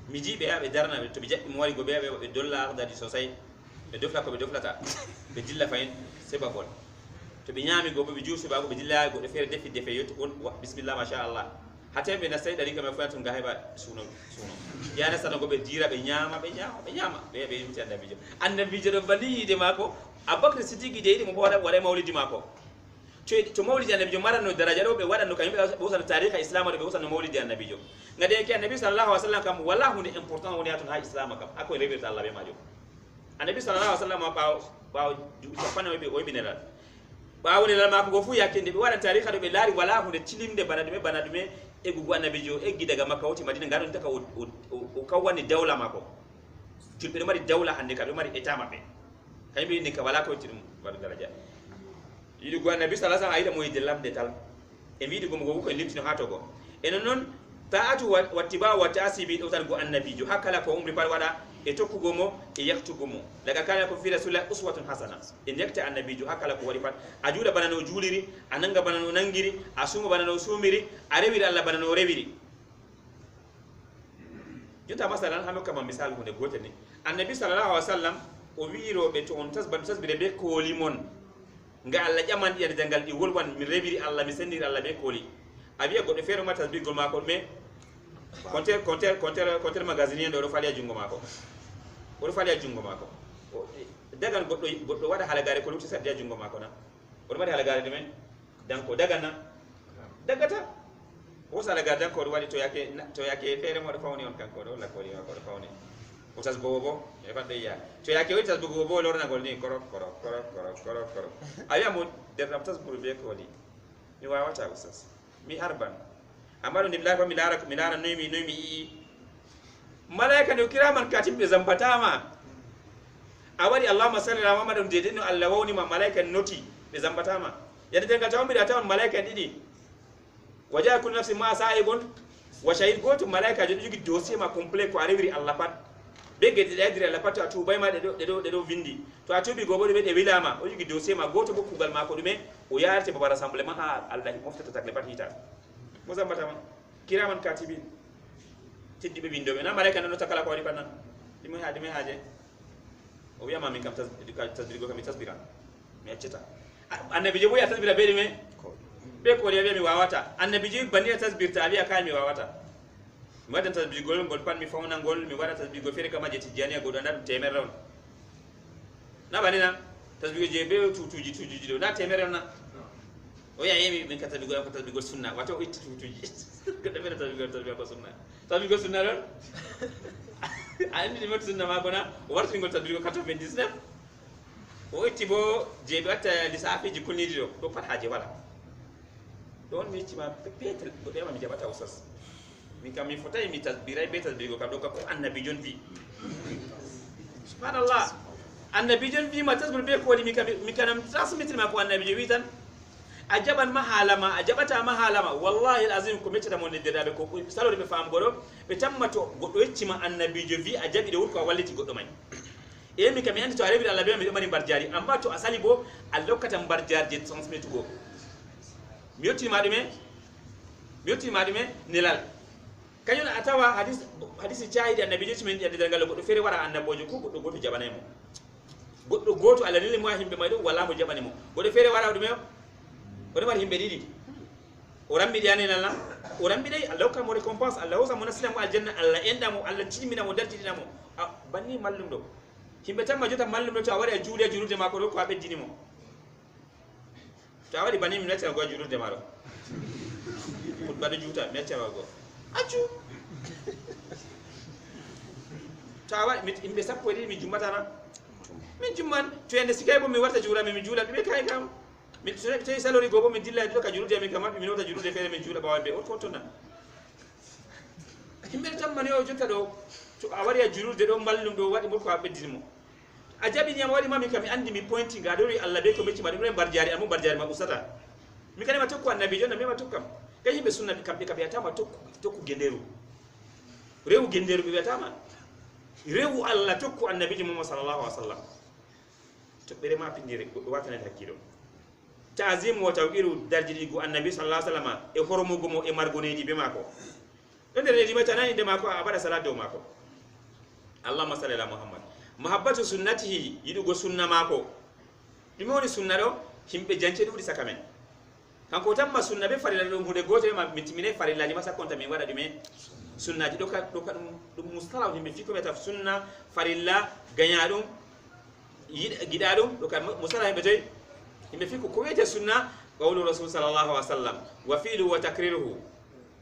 mi jibe be darna to be jabbi mo wari go be dollar dadi sosai be dofla ko be doflata be dilla fayin seba bol to be nyami go be juusu ba go be dilla go de fere defe yoto on bismillah ma sha Allah hatta be na sai dari kama fatu ga heba suno ya na sana go be dira be nyama be muti annabi jo bali de mako abakar sidiki de mo wada maulidi mako to maulidi annabi jo marano daraja do be wadanno kanybe be usana tariha islam do be usana maulidi annabi jo ngade ke annabi sallallahu alaihi wasallam kam wallahu ni important woni atun ha islam kam ako rebe Allah be majo annabi sallallahu alaihi wasallam ba fana o be nelal ba woni la mako go fu yakende be wadan tariha do be lari wallahu de tilimde banadume e gugu annabi jo e gidaga makka woti madina ngado taka o kawani dawla mako tilbe mari dawla hande ka be mari etat mabbe kaybe ni ka wala ko tilum bar daraja yidu go annabi sallallahu alaihi wasallam ayida moy lamde tal e wiidi go mo ko limtino hato go en non ta'atu wattiba wa ta'sibi do tan go annabi jo hakala ko umri par wada e tokkugo mo e yaktugo mo daga kala ko fi rasulullah uswatun hasana en yakta annabi jo hakala ko wari pat ajuda banano juliri ananga banano nangiri asuma banano sumiri a rewiri Allah banano rewiri junta masalan hamo kama misal hunde gotel ni annabi sallallahu alaihi wasallam o wiiro be to on tasbire be ko limon nga Allah jaman di jangal di wolwan mi rewiri Allah mi sendiri Allah be koli abiya goddo fere mata bi gol mako me compteur magazine do fali jungo mako o fali jungo mako dagan goddo wada halagare ko lutti saddi jungo mako na o wada halagare de men danko dagana dagata o sala ga danko wadi to yake fere mo do fawni on kanko do la ko li ko do fawni o tas bobo e fande ya to yake o tas bobo lorna gol ni korok aya mo der ram tas buru be ko li mi wawata usas mi arban amaro ni billahi mi lara noimi malaika ne kiraman katib be zambatama awari allahumma salli ala muhammadin dedin allah woni ma malaika noti be zambatama yadda denga tawmi da tawon malaika didi waja kun nafsi ma sa'ibun wa shahid goto malaika jogi dossier ma complet ko arewri allah pat be gede adira la pato atu bay ma de do vindi to atubi go bodo be de wilama o yugi dossier ma goto bo kugal mako dume o yarate baba rassemblement ha Allah moftata takle patita mo zambata ma kiraman katibin tiddi be bindo be na malaika no takala ko wadi bannan dimi haje o wiya ma min kam tasbirigo kam tasbira mi acceta annabi je boya tasbira be dime be ko mi wawata annabi je bani tasbirta aliya kai mi wawata mi wadan tasbirgol gol pan mi fawna gol mi wada tasbirgo fere kama je tijani go dan temer ron na bani na tasbirgo je be tutuji do na temer ron na o ya yemi min kata tasbirgo sunna wato itti tutuji gada mera tasbirgo sunna ron andi di mat sunna ma gona o warti ngol tasbirgo 99 o itti bo je be watta lisafi ji kunni do pat haje wala don mi ci ma petel ko de ma mi jabata usas min kam mi fotay mi tasbiray be tasbigo kam do ko annabi jon fi subhanallah annabi jon fi ma tasbir be ko mi kanam transmitter ma ko annabi jo witan ajaban mahalama ajabata mahalama wallahi alazim ko meccata mon de dabe ko salore be fam godo be tammato goddo yecci ma annabi jo fi ajabi de wurko walliti goddo may e mi kam andi to arabi Allah be mi do mani barjari amma to asali bo allokata barjarje transmit go mi yotti ma dume nilal kanyon atawa hadisi jahidi annabi jetti men yadde dangal goddo fere wara annabojo ko goddo goto jabane mo goddo goto ala nil mo himbe maydo wala mo jabane mo goddo fere wara dume goddo mar himbe didi o rambi diane nalla o rambi dai Allah ka mo récompense Allah o sa mo naslam aljanna Allah enda mo Allah timina mo daltidina mo banni mallum do himbe tamma jota mallum do to awari juude jurude mako do ko abeddini mo to awari bani mi nata go jurude maro put bade juuta nata go acu to awari imbe sappo di mi jummata na min jumman to yende sikay bo mi warta juura mi juula be kay kam mi tay salori go bo mi dilla do ka jurude mi kam mi nota jurude fere mi juula bawabe o to na himbe tamma ne o jotta do to awari ya jurude do mallum do wadi mo ko abeddini mo ajabi nyama wadi mami kam andi mi pointing gadori Allah be ko mecci ma dum barjari amu barjari ma usata mi kanema tokku annabi jonna mi ma tokkam kay himbe sunna bi kambe kabe atama tokku genderu rewu genderu bi atama rewu Allah tokku annabi Muhammad sallallahu alaihi wasallam to bere ma pindire go watana hakkilo ta'zim wa tawqiru darjidi go annabi sallallahu alaihi wasallam e horomugo mo e margoneji be mako don de di matanani de mako abada salatu mako Allahumma salli ala Muhammad mahabbatu sunnatihi yidugo sunna mako dumi woni sunna do himbe jance dudi sakamen kanko tamma sunna be farilla dum hunde goto ma mitimine farilla ni masa konta mi wada dume sunna di do ka dum mustalah himbe fiko meta sunna farilla ganya dum gida dum do ka mustalah himbe toy himbe fiko ko wete sunna qawlu rasul sallallahu alaihi wasallam wa fi'lu wa takriruhu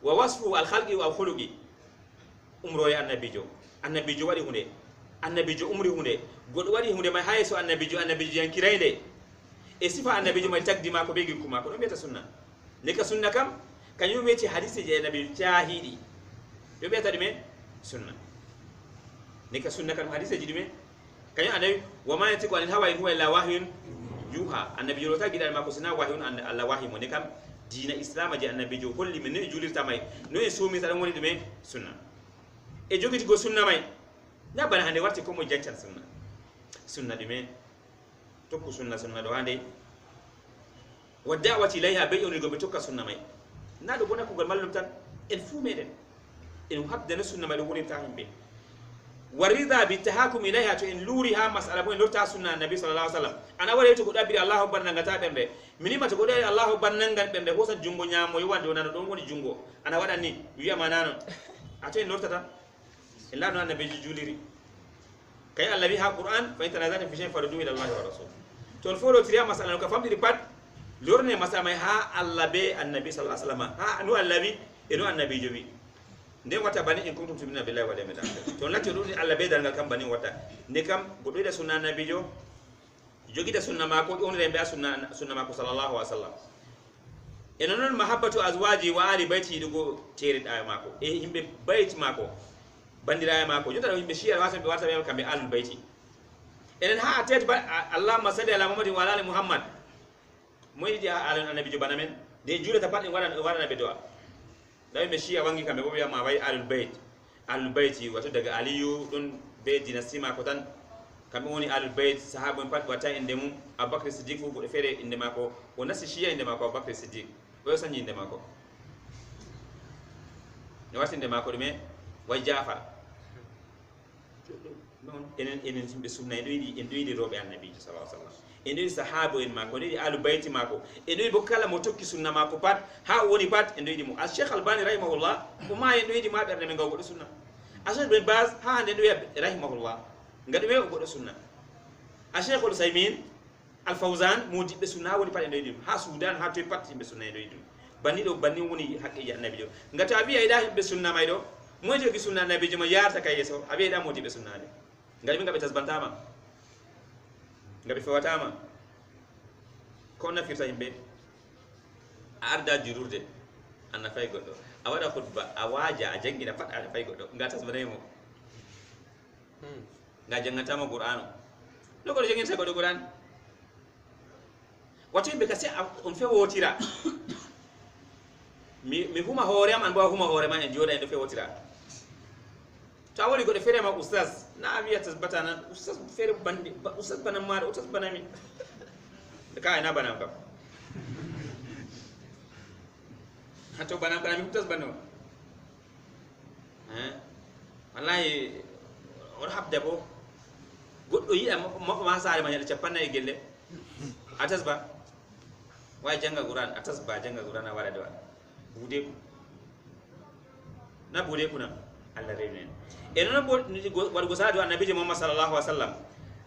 wa wasfu al khalqi wa khuluqi umro ya annabijo wadi hunde annabijo umri hunde goddo wadi hunde may hayso annabijo yankirayde e sifa annabijo may tagdi mako be girku mako do beta sunna ne ka sunna kam kanyum weti hadisi je nabi jahidi do beta dime sunna ne ka sunna kam hadisi je dime kanyum annabi wa ma yatiqu anil hawa in huwa illa wahyun yuha annabijo lo tagdi dal mako sunna wahyun an Allah wahyi mo ne kam dina islam je annabijo holli min ne julirta may no e sumi tan woni dime sunna e jogiti go sunna may na bana hande warti ko mo jancan sunna dime tokku sunna do hande wa da'wati ilayha bay'un go be tokka sunna may na do bona ko gal mallum tan en fu meden en habda sunna may do woni ta himbe warida bi tahakum ilayha to en luriha mas'ala bo en lorta sunna nabi sallallahu alaihi wasallam ana wari to ko dabiri Allahu akbar nangata bembe minima to ko dai Allahu akbar nangan bembe hosa jungo nyamo yiwande wonano don woni jungo ana wadani wiya manano ato en lortata illa no annabi juliri kay Allah bi ha Qur'an fa intanazata fi shay'in faruddu ila Allah wa rasul to folo triya masala ko famdi pat lorne masala may ha Allah be annabi sallallahu alaihi wasallam ha no Allah bi e no annabi jobi nde wata bani in kuntum tu'minuna billahi wal yawmil akhir to lati do Allah be dal kam bani wata ne kam goddo da sunna annabi jo jogi da sunna mako on rembe sunna mako sallallahu alaihi wasallam eno non mahabbatu azwaji wa ali baiti dugo tere da mako e himbe baiti mako bandira mako jota himbe shiya wasa be warta be kambe alul baiti enen ha atet Allahumma salli ala Muhammadin wa ala ali Muhammad moy di ala annabi jo banamen de jure ta pat en wara be doa da himbe shiya wangi kambe bo biya ma bay alul baiti wato daga aliyu don be dynasty mako tan kamɓe woni alul bayt sahaba en pat watta inde mum Abubakar Siddiq fu goɗɗo feere inde mako o nasi shiya inde mako Abubakar Siddiq o sañi inde mako ne warti inde mako ɗume way Jafar non enen yimɓe sunna en ɗo yiɗi rewɓe annabijo sallallahu alaihi wasallam en ɗo yiɗi sahaba en mako en ɗo yiɗi alul bayti mako en ɗo yiɗi bo kala mo tokki sunna mako pat ha woni pat en ɗo yiɗi mo al Cheikh Albani rahimahullah o ma en ɗo yiɗi ma ɓerde men gaw goɗɗo sunna Cheikh Ben Baz ha hande ɗo wiya rahimahullah ngadi ɓe o goɗɗo sunna Cheikh Al Saymin Al Fawzan modiɓɓe sunna woni pat en ɗo yiɗi ha Sudan ha toye pat yimɓe sunna en ɗo yiɗi banni ɗo banni woni haqqeji annabijo ngati a wiya yiɗa yimɓe sunna may ɗo moy jogi sunna annabijo mo yarta kay yeeso a wiya yiɗa modiɓɓe sunnade ngadi ɓe ngaɓe tasbantama ngaɓe fewatama ko nafirta yimɓe a arda jururde a nafay goɗɗo a waɗa khutba a waaja a jangina pat a nafay goɗɗo nga tasbanaymo nga jangatama qur'anu lokoto janginta goɗɗo qur'an watto yimɓe kasi on fewotira mi huma hoore am an bo a huma hoore ma en jooɗa en ɗo fewotira to a woni goɗɗo feere ma oustas na a wiya tasbata nan oustas feere bandi oustas banan maɗa oustas banami ka ena banam kam to banam banami oustas banno wallahi oɗo habda bo goɗɗo yiɗa ma saare ma ñaɗa capannayyi gelle a tasba way janga qur'an a tasba janga qur'an a waɗa de waɗa buudeku na buudeku na Allah rewni en non waɗugo salatu annabijo Muhammad sallallahu alaihi wasallam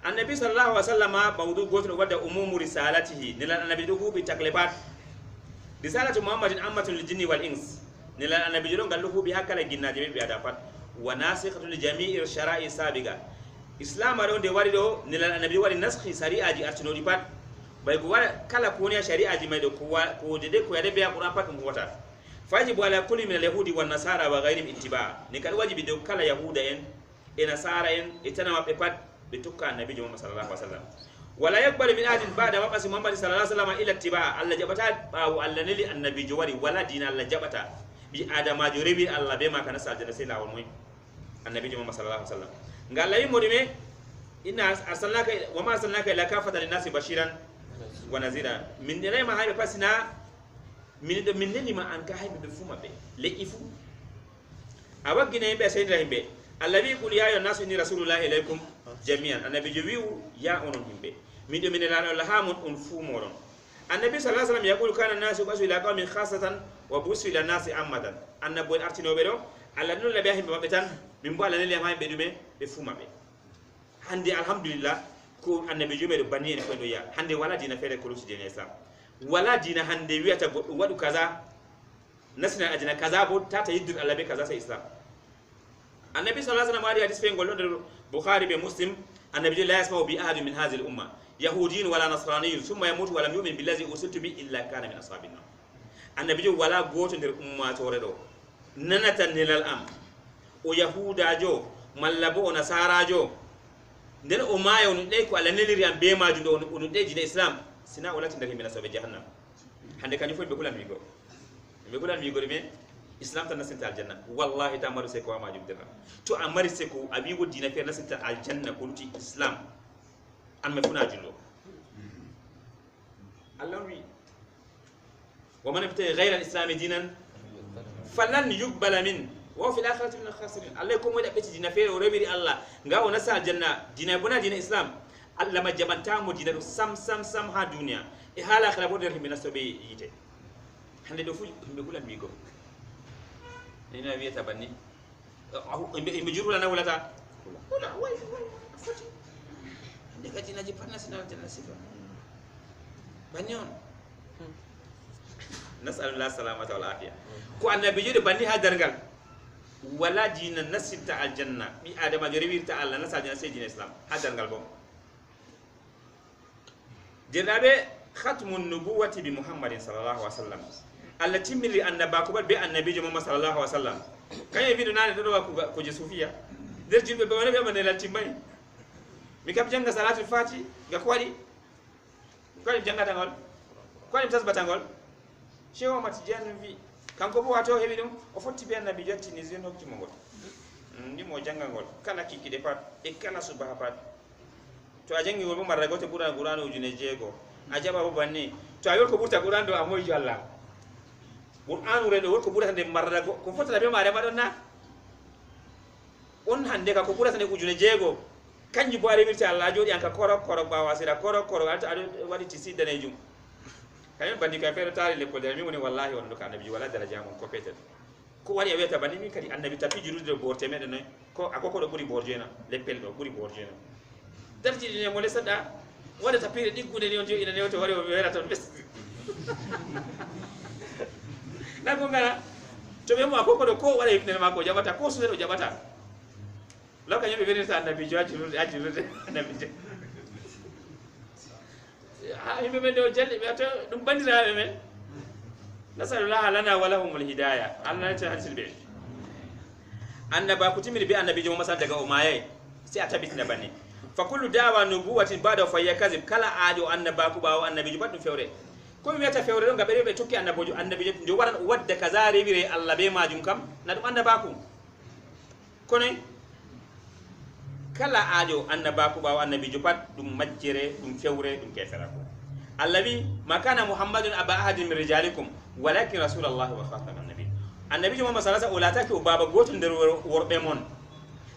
annabi sallallahu alaihi wasallam mawdu goto wadda umumu risalatihi nilal annabi do hubi taklepat risalatu muhammadin ammatun lil jinni wal ins nilal annabi do ngal hubi hakala ginnaje be ada pat wa nasikhatu li jami'i shara'i sabiga islam aro de wari do nilal annabi wari naskhi shari'aji artinodi pat bay ko wala kala ko woni shari'aji maydo ko de ko yade be qur'an pat dum wota fajibu ala kulli min al-yahudi wan nasara wa ghayrihim ittiba ni kal wajibi do kala yahuda en e nasara en e tanama be pat be tokka annabi Muhammad sallallahu alaihi wasallam wala yaqbalu min ahadin ba'da maqasi Muhammad sallallahu alaihi wasallam ila ittiba Allah jabata bawo Allah neli annabi jawari wala dina Allah jabata bi adama jo rewi Allah be ma kana sajada sai lawol moy annabi Muhammad sallallahu alaihi wasallam ngalla yimo dime inna arsalnaka wa ma arsalnaka ila kafatan lin-nasi bashiran wa nazira min dere ma haybe pasina min do min neni ma an ka haybe be fuma be le ifu awagina yimbe sayyidina yimbe allazi qul ya ayyuhan nasu inni rasulullahi ilaykum jami'an annabi jowiu ya onon yimbe min do min la Allah hamun on fumoron annabi sallallahu alaihi wasallam yaqulu kana nasu basu ila qaumin khassatan wa busu ila nasi ammadan annabo artinobe do Allah non la be himbe mabbe tan min bo Allah neli ma be dume be fuma be hande alhamdulillah ko annabi jobe do banni en ko do ya hande wala dina fere ko lusi dina islam wala dina hande wiata goddo wadu kaza nasna ajina kaza bo tata yiddur Allah be kaza sai islam annabi sallallahu alaihi wasallam hadis fe ngol do bukhari be muslim annabi la yasma'u bi ahad min hadhihi al-umma yahudiyyin wala nasraniyyun thumma yamutu wa lam yu'min billazi ursiltu bi illa kana min ashabin nar annabi wala goto der umma tore do nanatan nilal am o yahuda jo mallabo nasara jo nden o mayo no dey ko Allah neliri am be maju do on deji de islam sina wala tin dari min asabe jahannam hande kany fo be kulan mi go me islam tan nasinta aljanna wallahi ta maru se ko maju dira to amari se ko abi go dina fe nasinta aljanna kunti islam an me funa jullo Allah wi wa man ibtagha ghayra al-islam dinan falan yuqbala min wa fi al-akhirati min al-khasirin Allah ko mo da beti dina fe o rewiri Allah nga o nasa aljanna dina bona dina islam Allah ma jabanta mo dina sam ha duniya e hala akhira bo der himina sobe yite hande do fu be kulan mi go ina wieta banni imbe jurula na wulata wala way foti de kati naji parna sina aljanna sifa banni on nasallallahu salamata wal afiya ko annabi jude banni ha dargal wala dina nasita aljanna bi adama jariwirta Allah nasal janna sai dina islam ha dargal bo jirabe khatmun nubuwati bi muhammadin sallallahu alaihi wasallam allati milli annaba ko be annabi Muhammad sallallahu alaihi wasallam kay video nane do ko je sufiya der jimbe be wona be man la timmay mi kam janga salatul fati ga ko wadi ko janga tangol ko ni tasbatangol shewo mati jannu vi kanko bo wato hebi dum o fotti be annabi jotti ni zeno ci mongol ni mo jangangol kala kikide pat e kala subaha pat to a jangi wol marra gote ɓurana qur'an ujune jeego a jaɓa bo banni to a wi ko ɓurta qur'an do a moyjo allah qur'an ure ɗo wol ko ɓurata nde marra ko fotata be maɗema ɗon na on hande ka ko ɓurata nde ujune jeego kanjum bo a remirti allah a jooɗi an ka korok korok ɓawa sira korok korok aɗa waɗi ti si danejum kañum bandi ka feere taari lekkol dere min woni wallahi on ɗo ka annabi wala daraja mum ko petel ko waɗi a wiyata bandi min kadi annabi tapi jurude ɗo borte meɗen noy ko a koko ɗo ɓuuri borjena leppel ɗo ɓuuri borjena dartiɗine mo lesaɗa waɗa tapire ɗiggude ni on jo ina newto wari o wera toon ɓes nako ngara to ɓe mo a koko ɗo ko waɗa hifnere makko o jaɓata ko suuɗe ɗo jaɓata law kañum ɓe wenirta annabijo ha julurde annabijo yimɓe men ɗo jalɗi ɓe to ɗum bandiraɓe men nasalullah lana walahumul hidaya allah nete hansil ɓe annaba ko timmini be annabijo mo masal daga o mayay si a tabitina banni fa kullu dawa nubuwatin bada fa yakazib kala aajo annabaku ɓawo annabijo pat ɗum fewre komi wiyata fewre ɗo gaɓe ɓe tokki annabijo nde waran wadda kaza rewire allah be majum kam na ɗum annabaku kono kala aajo annabaku ɓawo annabijo pat ɗum majjere ɗum fewre ɗum kefera ko allah wi ma kana muhammadun aba ahadin min rijalikum walakin rasulallahi wa khatama annabi annabijo muhammad sallallahu alaihi wasallam o lataki o baba goto nder worɓe mon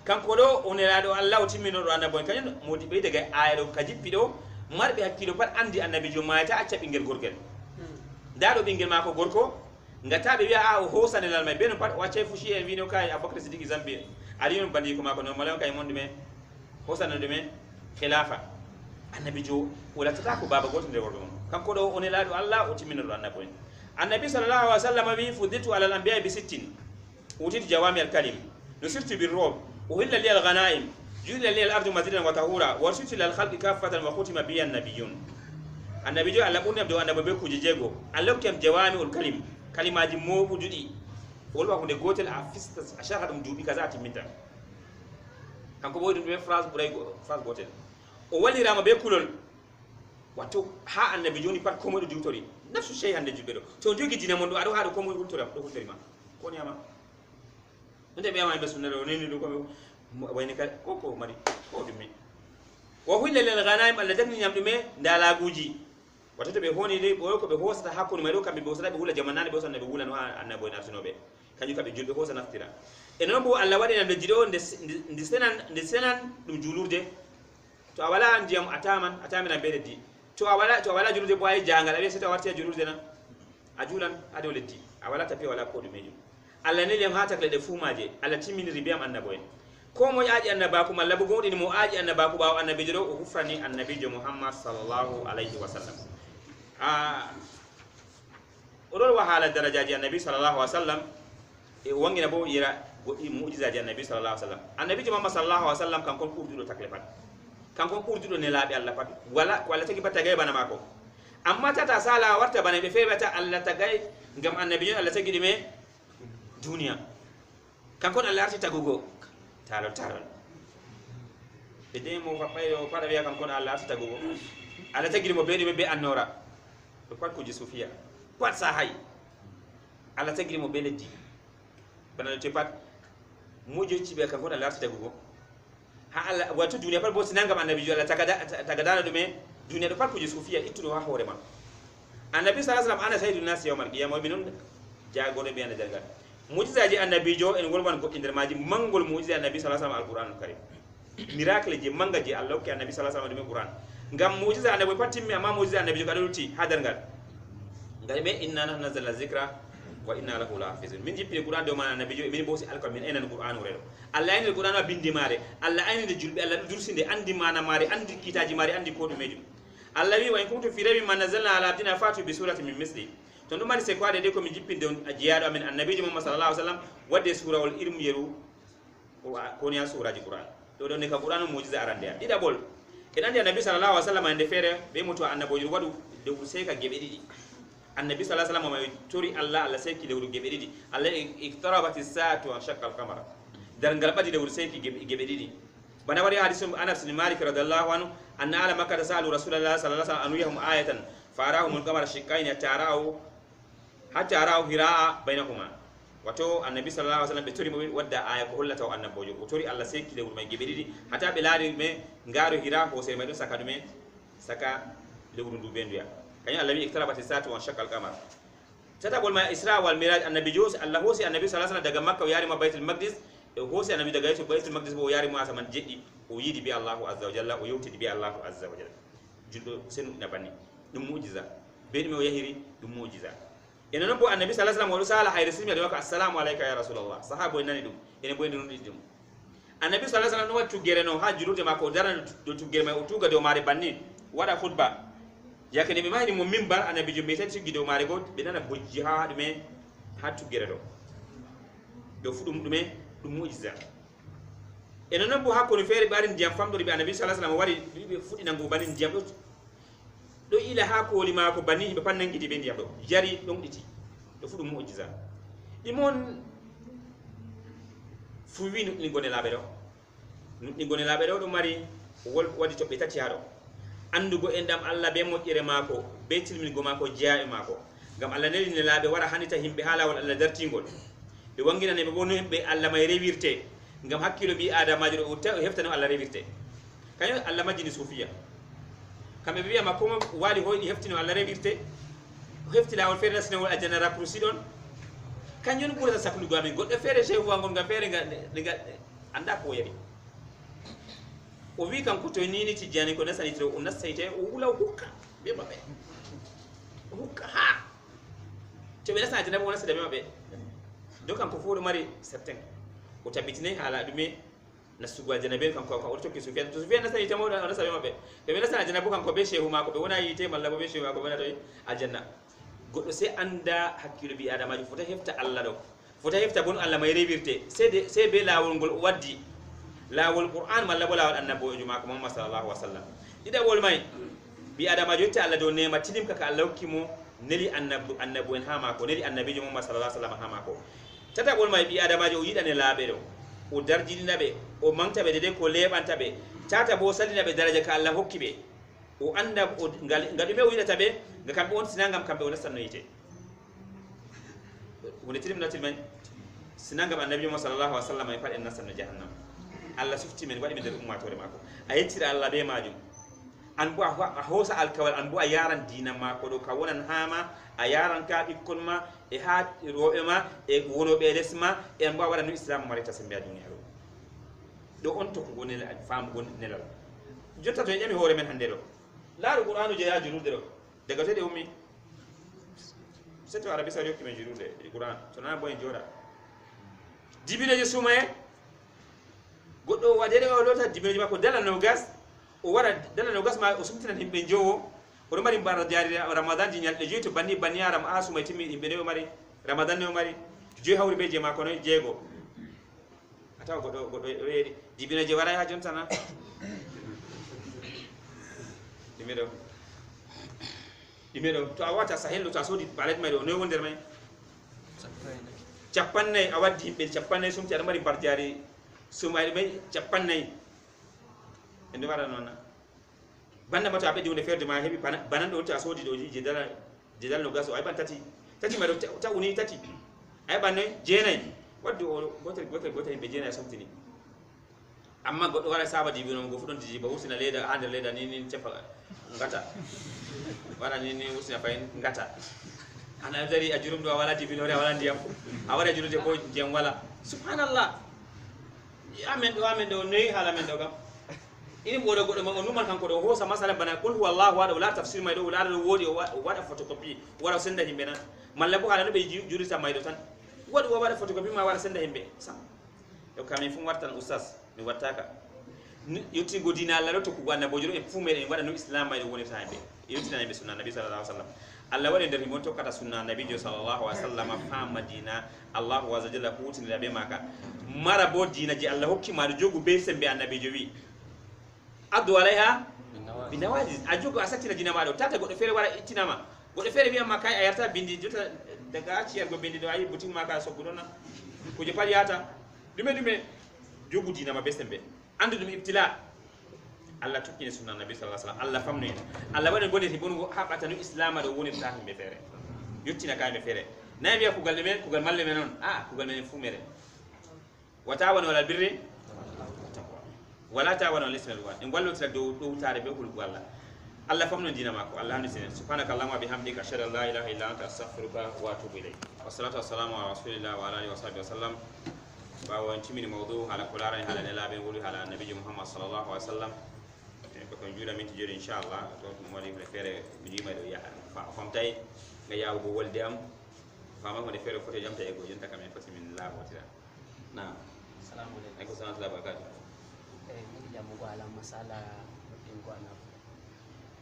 kanko ɗo o nelaɗo allah o timminoɗo annabo en kañum modi ɓey daga aya ɗo ka jippi ɗo marɓe hakkilo pat andi annabijo mayata acca ɓinguel gorgel nda ɗo ɓinguel mako gorko gatta ɓe wiya a o hosanelal may be no pat o accay fushi en wino kay aboubacry sidiki zambi ari non bandi ko mako normal on kay mon ɗume hosana ɗume khilafa annabijo o lattata ko baba goto nder worɓe mon kanko ɗo o nelaɗo allah o timminoɗo annabo en annabi sallallahu alaihi wasallam wi fuditu ala al-anbiya bi 60 utitu jawami al-kalim nusirtu bir-ru'b uhilla li al-ghanaim ju'ila li al-ardu masjidan wa tahura wa ursiltu lil khalqi kaffatan wa khutima bi an-nabiyyun annabijo allah ɓurni abdo annabo be kuje jeego allah hokki am jawami ul-kalim kalimaji moɓuduɗi wolwa hunde gotel a fista a shaka ɗum duuɓi kaza a timminta kanko ɓoyi ɗum ɗume phrase ɓuray phrase gotel o wallirama be kulol watto ha annabi joni pat ko moɗo diwtori nafsu chey hande julɓe ɗo to jogi dina mon ɗo aɗo haɗo ko moɗo hultorima ɗo hultorima ko niyama nde ɓeyama ɓe sunna ɗo neni ɗum koɓe wayni kadi koko mari ko ɗumme wo hulle lel ganaim allah dagni ñam ɗume ndalaguji watta to ɓe honi de ɓoyo koɓe hosata hakkude may ɗo kamɓe ɓe hosata ɓe huula jamanade ɓe hosanna ɓe huulano ha annabo en artinoɓe kañum kamɓe julɓe hosa naftira e noon bo allah waɗi nam leddi ɗo nde senan ɗum julurde to a wala ndiyam a taminan be leddi to a wala julurde bo ayi jangal a wiya so taw warti a julurde nan a juulan ha dow leddi a wala tapi a wala ko ɗumejum allah neliyam ha takle ɗe fuumaje allah timminiri biyam annabo en ko moye aaƴi annabaku malla bo gonɗini mo aaƴi annabaku ɓawo annabijo ɗo o hufrani annabijo muhammad sallllahu alayhi wa sallam oɗon wa haala darajaji annabi sallllahu alih wa sallam e wangina bo yira goɗɗi mujisaji annabi sallllahu alih wa sallam annabijo muhammad sallllahu alih wa sallam kankon ɓurduɗo takle pat kankon ɓurduɗo nelaɓe allah pat wala ko allah tagi pat tagay bana mako amma tata sala warta bana ɓe fewata allah tagay gam annabijo allah tagi ɗume duniya kankon allah arti tagugo talol ɓe demo ɓayɗo paɗa wiya kankon allah arti tagugo allah tagiɗimo be ɗume be annora ɗo pat kuji sufiya pat sa hay allah tagiɗimo be leddi bana te pat mojo ciɓe kankon allah arti tagugo ha allah watto duniya pat bo sinangam annabijo allah tagadana ɗume duniya ɗo pat kuji sufiya ittuɗo ha hoore ma annabi sa sallam ana sayyidu nasi yawmal qiyama mi noon jagoɗo ɓe anda dargal mujisaji annabijo en wolwan goɗɗi nder maji mangol mujisa annabi sa sallam alqouranul karim miracle je manga je allah hokki annabi sa sallam ɗume qouran ngam mujisa annabi pat timmi amma mujisa annabijo kaɗa lutti ha dargal ngaɗa ɓe inna nahnu nazzalna zicra wa inna lahu lahafizun min jippini qouran dow man annabijo min bosi alkal min enani qouran reɗo allah aynide qouran a bindi mare allah aynide julɓe allah ɗo dursinde andi mana mare andi kitaji mare andi ko ɗumejum allah wi wa in kuntum fi raybin ma nazzalna ala abdina fatu bi surati min misli to ɗum mari se ko waɗe de komin jippinde jeyaɗo amen annabijo muhammad sallallahu alih wa sallam wadde surawol irmu yeru koniya suraji qouran ɗo ɗon ne ka qouran o mujisa arandeya ɗiɗaɓol en andi annabi sallallahu alih wa sallam ende feere ɓe muto annabojo waɗu lewru seyka geɓe ɗiɗi annabi sa sallam ma tori allah allah seyki lewru geɓe ɗiɗi allah iqtarabati saatu an shaqqa alqamara darngal ɓaɗi lewru seyki geɓe ɗiɗi bana waɗi hadisu anas bin malik radiallahu anhu anna ala makkata sa'alu rasulallah sallallahu alih wa sallam an wiyahum ayatan fa arahum alqamara shiqqaini hatta arahu hira'a bainahuma wato annabi sallallahu alaihi wasallam be tori mo wadda aya ko hollata o annabojo o tori Allah sai kile wurmay gebe didi hata be laari me ngaro hira ko sai may do saka dume saka lewru ndu benduya kany Allah mi iktarabati sa'atu wa shaqqa al-qamar tata bol ma isra wal miraj annabi jos Allah hosi annabi sallallahu alaihi wasallam daga makka o yari ma baitul maqdis e hosi annabi daga baitul maqdis bo yari mo asaman jeddi o yidi bi Allahu azza wa jalla o yewtidi bi Allahu azza wa jalla juldo senu na banni dum mu'jiza be o yahiri dum mu'jiza ina non bo annabi sallallahu alaihi wasallam o sala hayre simi de waka assalamu alayka ya rasulullah sahabo nani dum ene boy non dum annabi sallallahu alaihi wasallam no waccu gere no ha jurude mako daran do tugere may o tuga do mare banni wada khutba yakene be mahni mo mimbar annabi jumbe tan tigi do mare god be nana bojji ha dume ha tugere do fudum dume dum mu'jiza ina non bo hakko no fere barin diam famdo be annabi sallallahu alaihi wasallam wari be fudi nango barin diam do ila ha ko lima ko banni be pannangi di be diam do jari don diti do fudum mu'jiza imon fuwi ni gone labe do mari wadi to be tati hado andugo endam Allah be moƴƴere mako be tilmingo mako jeya e mako gam Allah neli ne laabe wara hanita himbe hala wal Allah dartingol be wangina ne be bonu himbe Allah may rewirte gam hakkilo bi adamajo do o heftano Allah rewirte kanyo Allah majini sufiya kambe biya makko wali hoydi heftino Allah rewirte hefti lawol fere nasne wal ajana raprusi don kanyon ɓurata saklugo amin goɗɗo feere cheikh wangol ngam feere nga anda ko yari o wi kanko to nini tijjani ko nasanitiro o nassayte o wula hukka ɓe maɓɓe hukka ha to ɓe nasana janaɓe o nasada ɓe maɓɓe do kanko fof ɗo mari certain o tabbitinay haala ɗume nastugo ajanaɓe kanko ka oto tokki soufiane to soufiane nasanitema o nasa ɓe maɓɓe to ɓe nasana jana bo kanko be cheikhu mako ɓe wona yite malla bo be cheikhu mako wona toy aljanna goɗɗo se anda hakkilo bi adamajo fota hefta Allah ɗo fota hefta bon Allah may rewirte se be lawol ngol o waddi lawol qur'an malla bo lawol annabojo mako Muhammad sallallahu alaihi wasallam ɗiɗaɓol may bi adamajo yetta Allah dow nema tilim kaka Allah hokkimo neli annabu en ha mako neli annabijo Muhammad sallallahu alaihi wasallam ha mako tataɓol may bi adamajo o yiɗane laaɓe ɗo o darjinina ɓe o manta ɓe dede ko leɓanta ɓe tata bo sallina ɓe daraja ka Allah hokki ɓe o anda ngaɗume o yiɗata ɓe nga kamɓe on sinangam kamɓe o nastanno yite wonde tilimnatil men sinangam annabi mo sallallahu alaihi wasallam e pat en nastanno jahannam Allah sufti men waɗi men nder ummatore mako a yettira Allah be majum an bo a hoosa alkawal an bo a yaran dina mako ɗo ka wonan hama a yaran ka ɓikkon ma e ha roɓe ma e wonoɓe les ma e an bo a waɗa no islam marita sembe a duniya ɗo on tokkugo famugo nelal jotta to en ƴami hoore men hande ɗo laaru qur'anu jeeya junude ɗo daga to ɗe ummi seto arabi saudi hokki men junude qur'an to nana bo en jooɗa dibineje sumaye goɗɗo waɗeɗe o lota dibineje makko dala nogas o wara dala nogas ma o sumtinan himɓe jowo oɗo mari mbar jaari ramadan ji ñalɗe joyi to banni yaram a sumay timmi yimɓe nde o mari ramadan ne o mari joyi hawri be je makko noon jeego a tawa goɗɗo weeɗi dibineje waray ha jontana ɗime ɗo to a wata sahello to a soodi balet may ɗo noy won nder may capannayyi a waddi himɓe capannayyi sumti aɗa mari mbar jaari sumayɗe may capannayyi e nde waɗa noon banda ma to a ɓeddi hunde ferde ma heɓi banan ɗo to a soodi ɗo jedal no gas o ayɓan tati may ɗo ta uni tati ayɓan noy jeenayyi waddi o gotel himɓe jeenayyi sumtini amma goɗɗo waɗa saba dibi noon go fu ɗon dijiba husina leyda ha nder leyda ni cefa ngata waɗa ni husina fayin ngata ana dari a jurum ɗo a wala dibinore a wala ndiyam a waɗa jurude ko ndiyam wala subhanallah amen ɗo noyi haala men ɗo kam ini ɓoɗo goɗɗo ma o numan kanko ɗo hoosa masala bana qul huwa allahu waɗa o laata tafsir may ɗo o laata ɗo woodi o waɗa photocopie waɗa o senda yimɓe nan malla bo haala no ɓe jurita may ɗo tan waɗi o waɗa photocopie ma waɗa senda yimɓe sam yo kamin fu wartan oustas mi wattaka yettigo dina Allah ɗo tokkugo annabojo ɗo e fuu meɗen waɗa no islam may ɗo wonirta hemɓe yettinaniɓe sunna nabi sallallahu alaihi wasallam Allah waɗi nder himon tokkata sunna nabijo sallallahu alaihi wasallam famma dina allahu azza jalla hutinira be maka mara bo dina je Allah hokkima ɗo jogu be sembe annabijo wi addu alayha binawajis a jogo a sattina dina maɗo tata goɗɗo feere waɗa ittinama goɗɗo feere wiyama kay a yarta bindi jotta daga ciyargo bindi ɗo ayi boutique ma ka soggu ɗon kuje pat yata ɗume jogu dina ma be sembe andu ɗum ibtila Allah tokkine sunna nabi sallallahu alaihi wasallam Allah famno en Allah waɗi bonde bon haɓata no islam ɗo wonirta himɓe feere yettina ka himɓe feere na biya kugal malle men non kugal men fumere wa ta'awanu ala birri wala ta'awanu ala ismi al-udwan in wallo tira do tare be hul walla Allah famno dina mako Allah ni sene subhanaka allahumma bihamdika ashhadu an la ilaha illa anta astaghfiruka wa atubu ilayk wassalatu wassalamu ala rasulillah wa ala alihi wa sahbihi wasallam bawo timini mawdu ala kulara hala nelabe wulu hala nabi muhammad sallallahu alaihi wasallam ko juula min tijori inchallah to modi fere bijima do ya famtay nga yaw bo wolde am fama ko de fere foto jamta e go jonta kam en fati min la wotira na assalamu alaikum assalamu alaikum barakatuh mi jamu ko ala masala din ko ana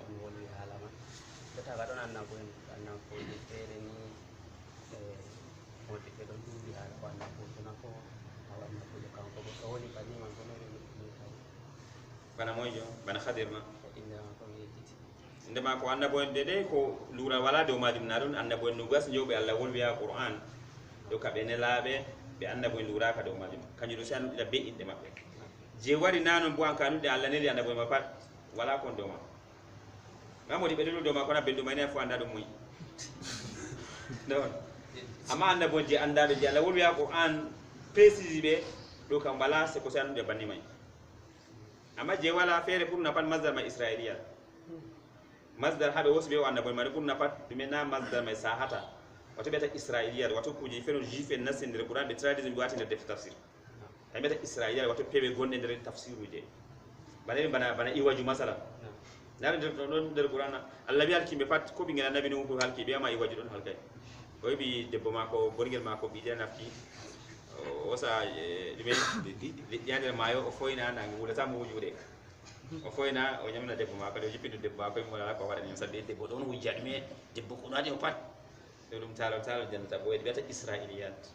on woni hala ma data ga don anna ko de fere ni modi fe don dudi hala ko anna ko na ko awanna ko de kan ko woni pani man ko no bana mojo bana khadirma ndema ko annabo en dede ko lura wala do madim nadon annabo en nugas jobe Allah wolwi ya Qur'an do kabe ne laabe be annabo en lura ka do madim kanyu do san da be inde mabbe je wari nanon bo an kanu de Allah ne li annabo ma pat wala kon do ma ngamodi be do ma ko na be do mayne fo anda do muy don ama annabo je anda do je Allah wolwi ya Qur'an précise be do kam bala se ko san de banni may amma je wala fere pour na pat masdar ma israiliya masdar habe wosbe wa annabi mari pour na pat bimena masdar ma sahata wato beta israiliya wato kuji fero jife nasindire qur'an be tradition bi wati de tafsir ay beta israiliya wato pebe gonde der tafsiru je bana iwaju masala nare der qur'an allah bi alki be pat ko bi ngena nabi no ko halki be ma iwaju don halkay koy bi debbo mako borgel mako bi de nafti osa yande mayo o foyna nangi wula tamu wujude o foyna o nyamna debbo mako do jippidu debbo mako mo la ko wada nyam sabbe debbo don wujjade me debbo ko nadi o pat do dum talo jannata boy beta israiliyat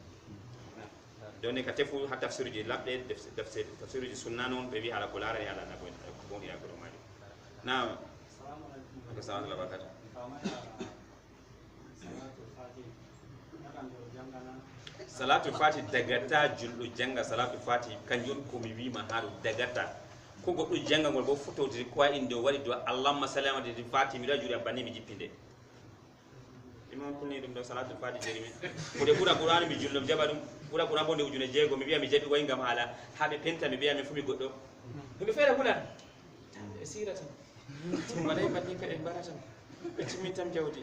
doni ka tefu ha tafsiruji labde tafsiruji sunna non be wi hala ko laara ala na boy ko bon ya ko mali na assalamu alaikum salatu fati dagata juldo janga salatu fati kanjum ko mi wi ma haru dagata ko goddo janga gol bo fototi ko inde wari do allahumma salama de fati mi rajuri abani mi jippinde imam kunni dum do salatu fati jerimi ko de bura qur'an mi jullum jabadum bura qur'an bonde ujune jeego mi biya mi jabi way ngam hala habe penta mi biya mi fumi goddo mi fere kula sirata wadai fati ka en barata be timi tam jawdi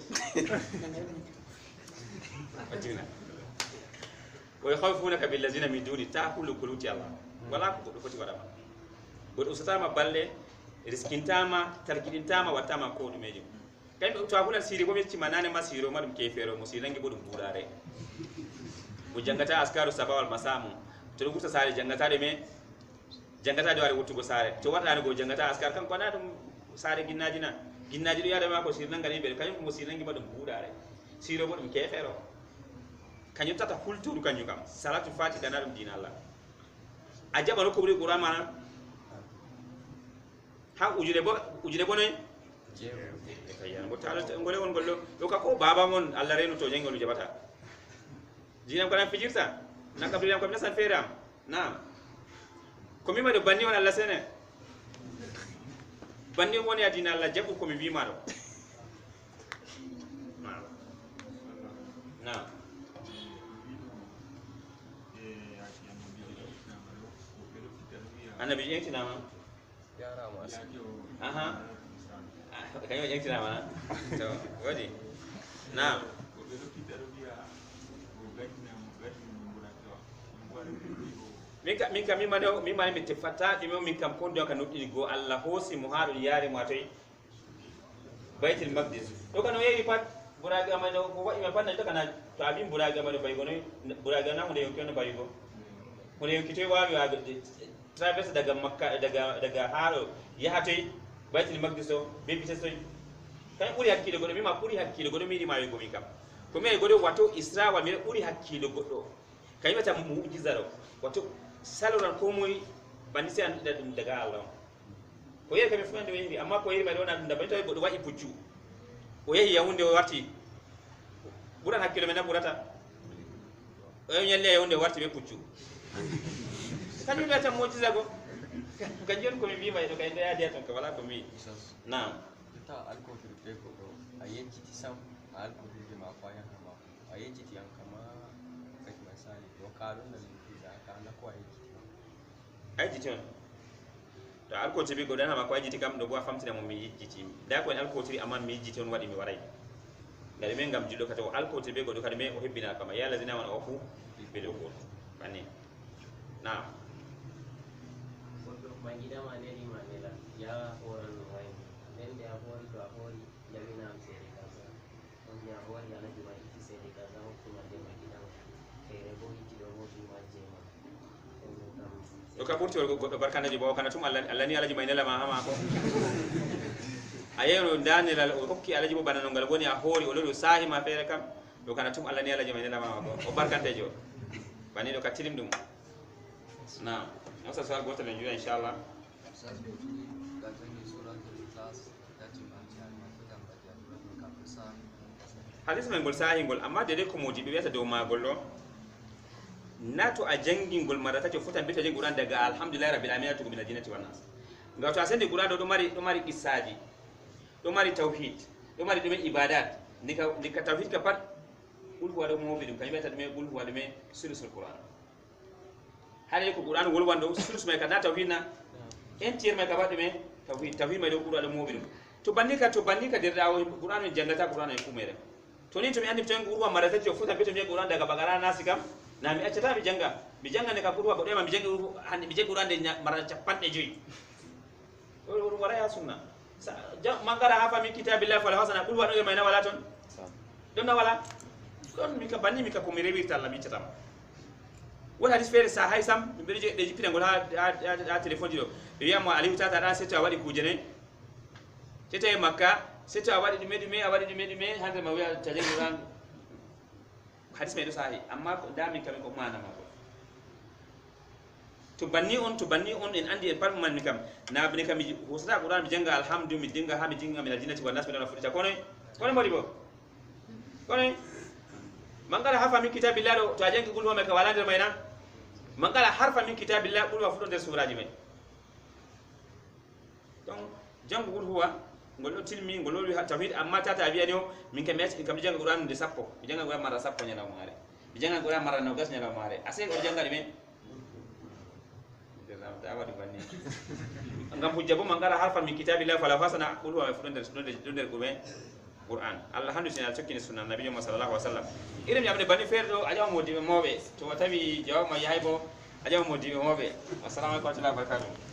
atina ويخوفونك بالذين من دون تاكل كلوت الله ولا كوتي ولا بود استاما بالله ريسكينتاما تركينتاما واتاما كود ميجي كاي تو akuna siri bo metti manane masiro madum kefero musilangi bodum budare bu jangata askaru sabawal masamu to gurta sare jangata de me jangata de wari wutugo sare to wata go jangata askar kan kona dum sare ginnaji do yada ma ko sirnanga ni be kanyum musilangi madum budare siro bodum kefero kanyu tata kulturu kanyu kam salatu fati dana dum dina Allah ajaba no ko buri qur'an mana ha ujune bo noy kayyan bo taala ngole won gollo do ka ko baba mon Allah reno to jengolu jabata dinam kana fijirta naka bilam kam nasan feram na ko mi ma do banni won Allah sene banni won ya dina Allah jabu ko mi wi ma do na annabi yanki nama yara masu aha kan yi yanki nama to wadi na minka mimma mi tefata dimo min kam kondo kan noddi go Allah hosi mu haɗo yari mo toy baitul maqdis do kan yeyi pat buraga ma do ko wa'i ma panna to kana to abin buraga ma do bay gono buraga na mo de yonki on bay go mo de yonki toy wawi wa traverse daga makka daga haro yahatoy baitul maqdis o be bitesoy kay ɓuri hakkilo goɗo mima ɓuri hakkilo goɗo miɗi mawi gomi kam ko mi ay goɗo wato isra mi ɓuri hakkilo goɗɗo kay wata mu'jiza ɗo wato saloran ko moy bandi se anduɗa ɗum daga Allah on ko yeri kami fumande o yehiri amma ko yeri mayɗo wona ɗum dabani tawi goɗɗo waɗi puccu o yehi yahunde o warti ɓuran hakkilo men na ɓurata o ñalli yahunde o warti ɓe puccu kañum wiyata mu'jiza go kanjum on komi wimayɗo kay ndo yaadi ton ka wala ko mi nam ta alkohol be ko do a yenkiti sam alkohol ma fa ya ma a ayejiti an kama kati masali to kalun da za ka na ko ayejiti on to alko tibi go dana ma ko ayejiti kam do bo famtina mo mi yejiti da ko alko tibi amma mi yejiti on wadi mi waray ngari men ngam jiddo kata o alko tibi go do kadi me o hebbina kama ya lazina wana o fu be do ko bani na Magida maneli manela ya orang lain dan dia hori to hori jamina seri kaza on dia hori ala juma iti seri kaza kuma de magida kere bo iti do bo juma jema do ka burti go barkana ji bo kana tum Allah ni ala juma inela ma hama ko ayeno danila o hokki ala jibo banano ngal woni a hori o lodo sahi ma fere kam do kana tum Allah ni ala juma inela ma ko o barkante jo bani do ka tilim dum na Masa soal goto len juya inshallah. Hadis men gol sahi gol amma dede ko modi be weta do ma gollo nato a jangi gol marata to futan bita jangi Qur'an daga alhamdulillah rabbil alamin to min aljannati wan nas ngato asende Qur'an do mari qissaji do mari tauhid do mari do ibadat nika tauhid ka pat ul wala mo be dum kay weta me ul wala me sulusul Qur'an hali ko Qur'an wol wando sulus me ka da tawhid na entier me ka bade me tawhid me do Qur'an mo bidu to bandika der dawo Qur'an me jangata Qur'an e kumere to ni to mi andi tan Qur'an marata to futa beto me Qur'an daga bagara nasikam na mi accata mi janga ne ka Qur'an ko ma mi janga hande mi janga Qur'an de marata capande joyi o wara ya sunna mangara hafa min kitabillahi fala hasana qul wa ma wala ton don na wala don mi ka banni mi ka ko mi rewirta Allah mi catama won hadis fere sa hay sam be je de jipina ngol ha telephone dido be yamo ali tata da seto wadi kujene seto e makka seto wadi dime a wadi dime hande ma wiya taje Qur'an hadis me do sahi amma ko dami kam ko mana ma ko to banni on en andi e palman mi kam na bini kam hosata Qur'an mi janga alhamdulillah mi dinga ha mi jinga min aljannati wan nas mi dona fudita kono modi bo kono mangala hafa min kitabillah do to ajangi gulwa me ka walande mayna mangala harfa min kitabillah gulwa fudo der suraji men donc jangu gulwa ngolo tilmi ngolo wi tawhid amma tata biya no min kam yati kam janga Qur'an de sappo mi janga Qur'an mara sappo nyala mare mi janga Qur'an mara no gas nyala mare ase ko janga di men da wadi banni ngam hujja bo mangala harfa min kitabillah fala fasana gulwa fudo der ko men Qur'an Allah handu sina tokkini sunna nabiyyu sallallahu alaihi wasallam irim yamde bani ferdo ajaw modi mobe to tawi jawma yahaybo ajaw modi mobe assalamu alaikum wa rahmatullahi wa barakatuh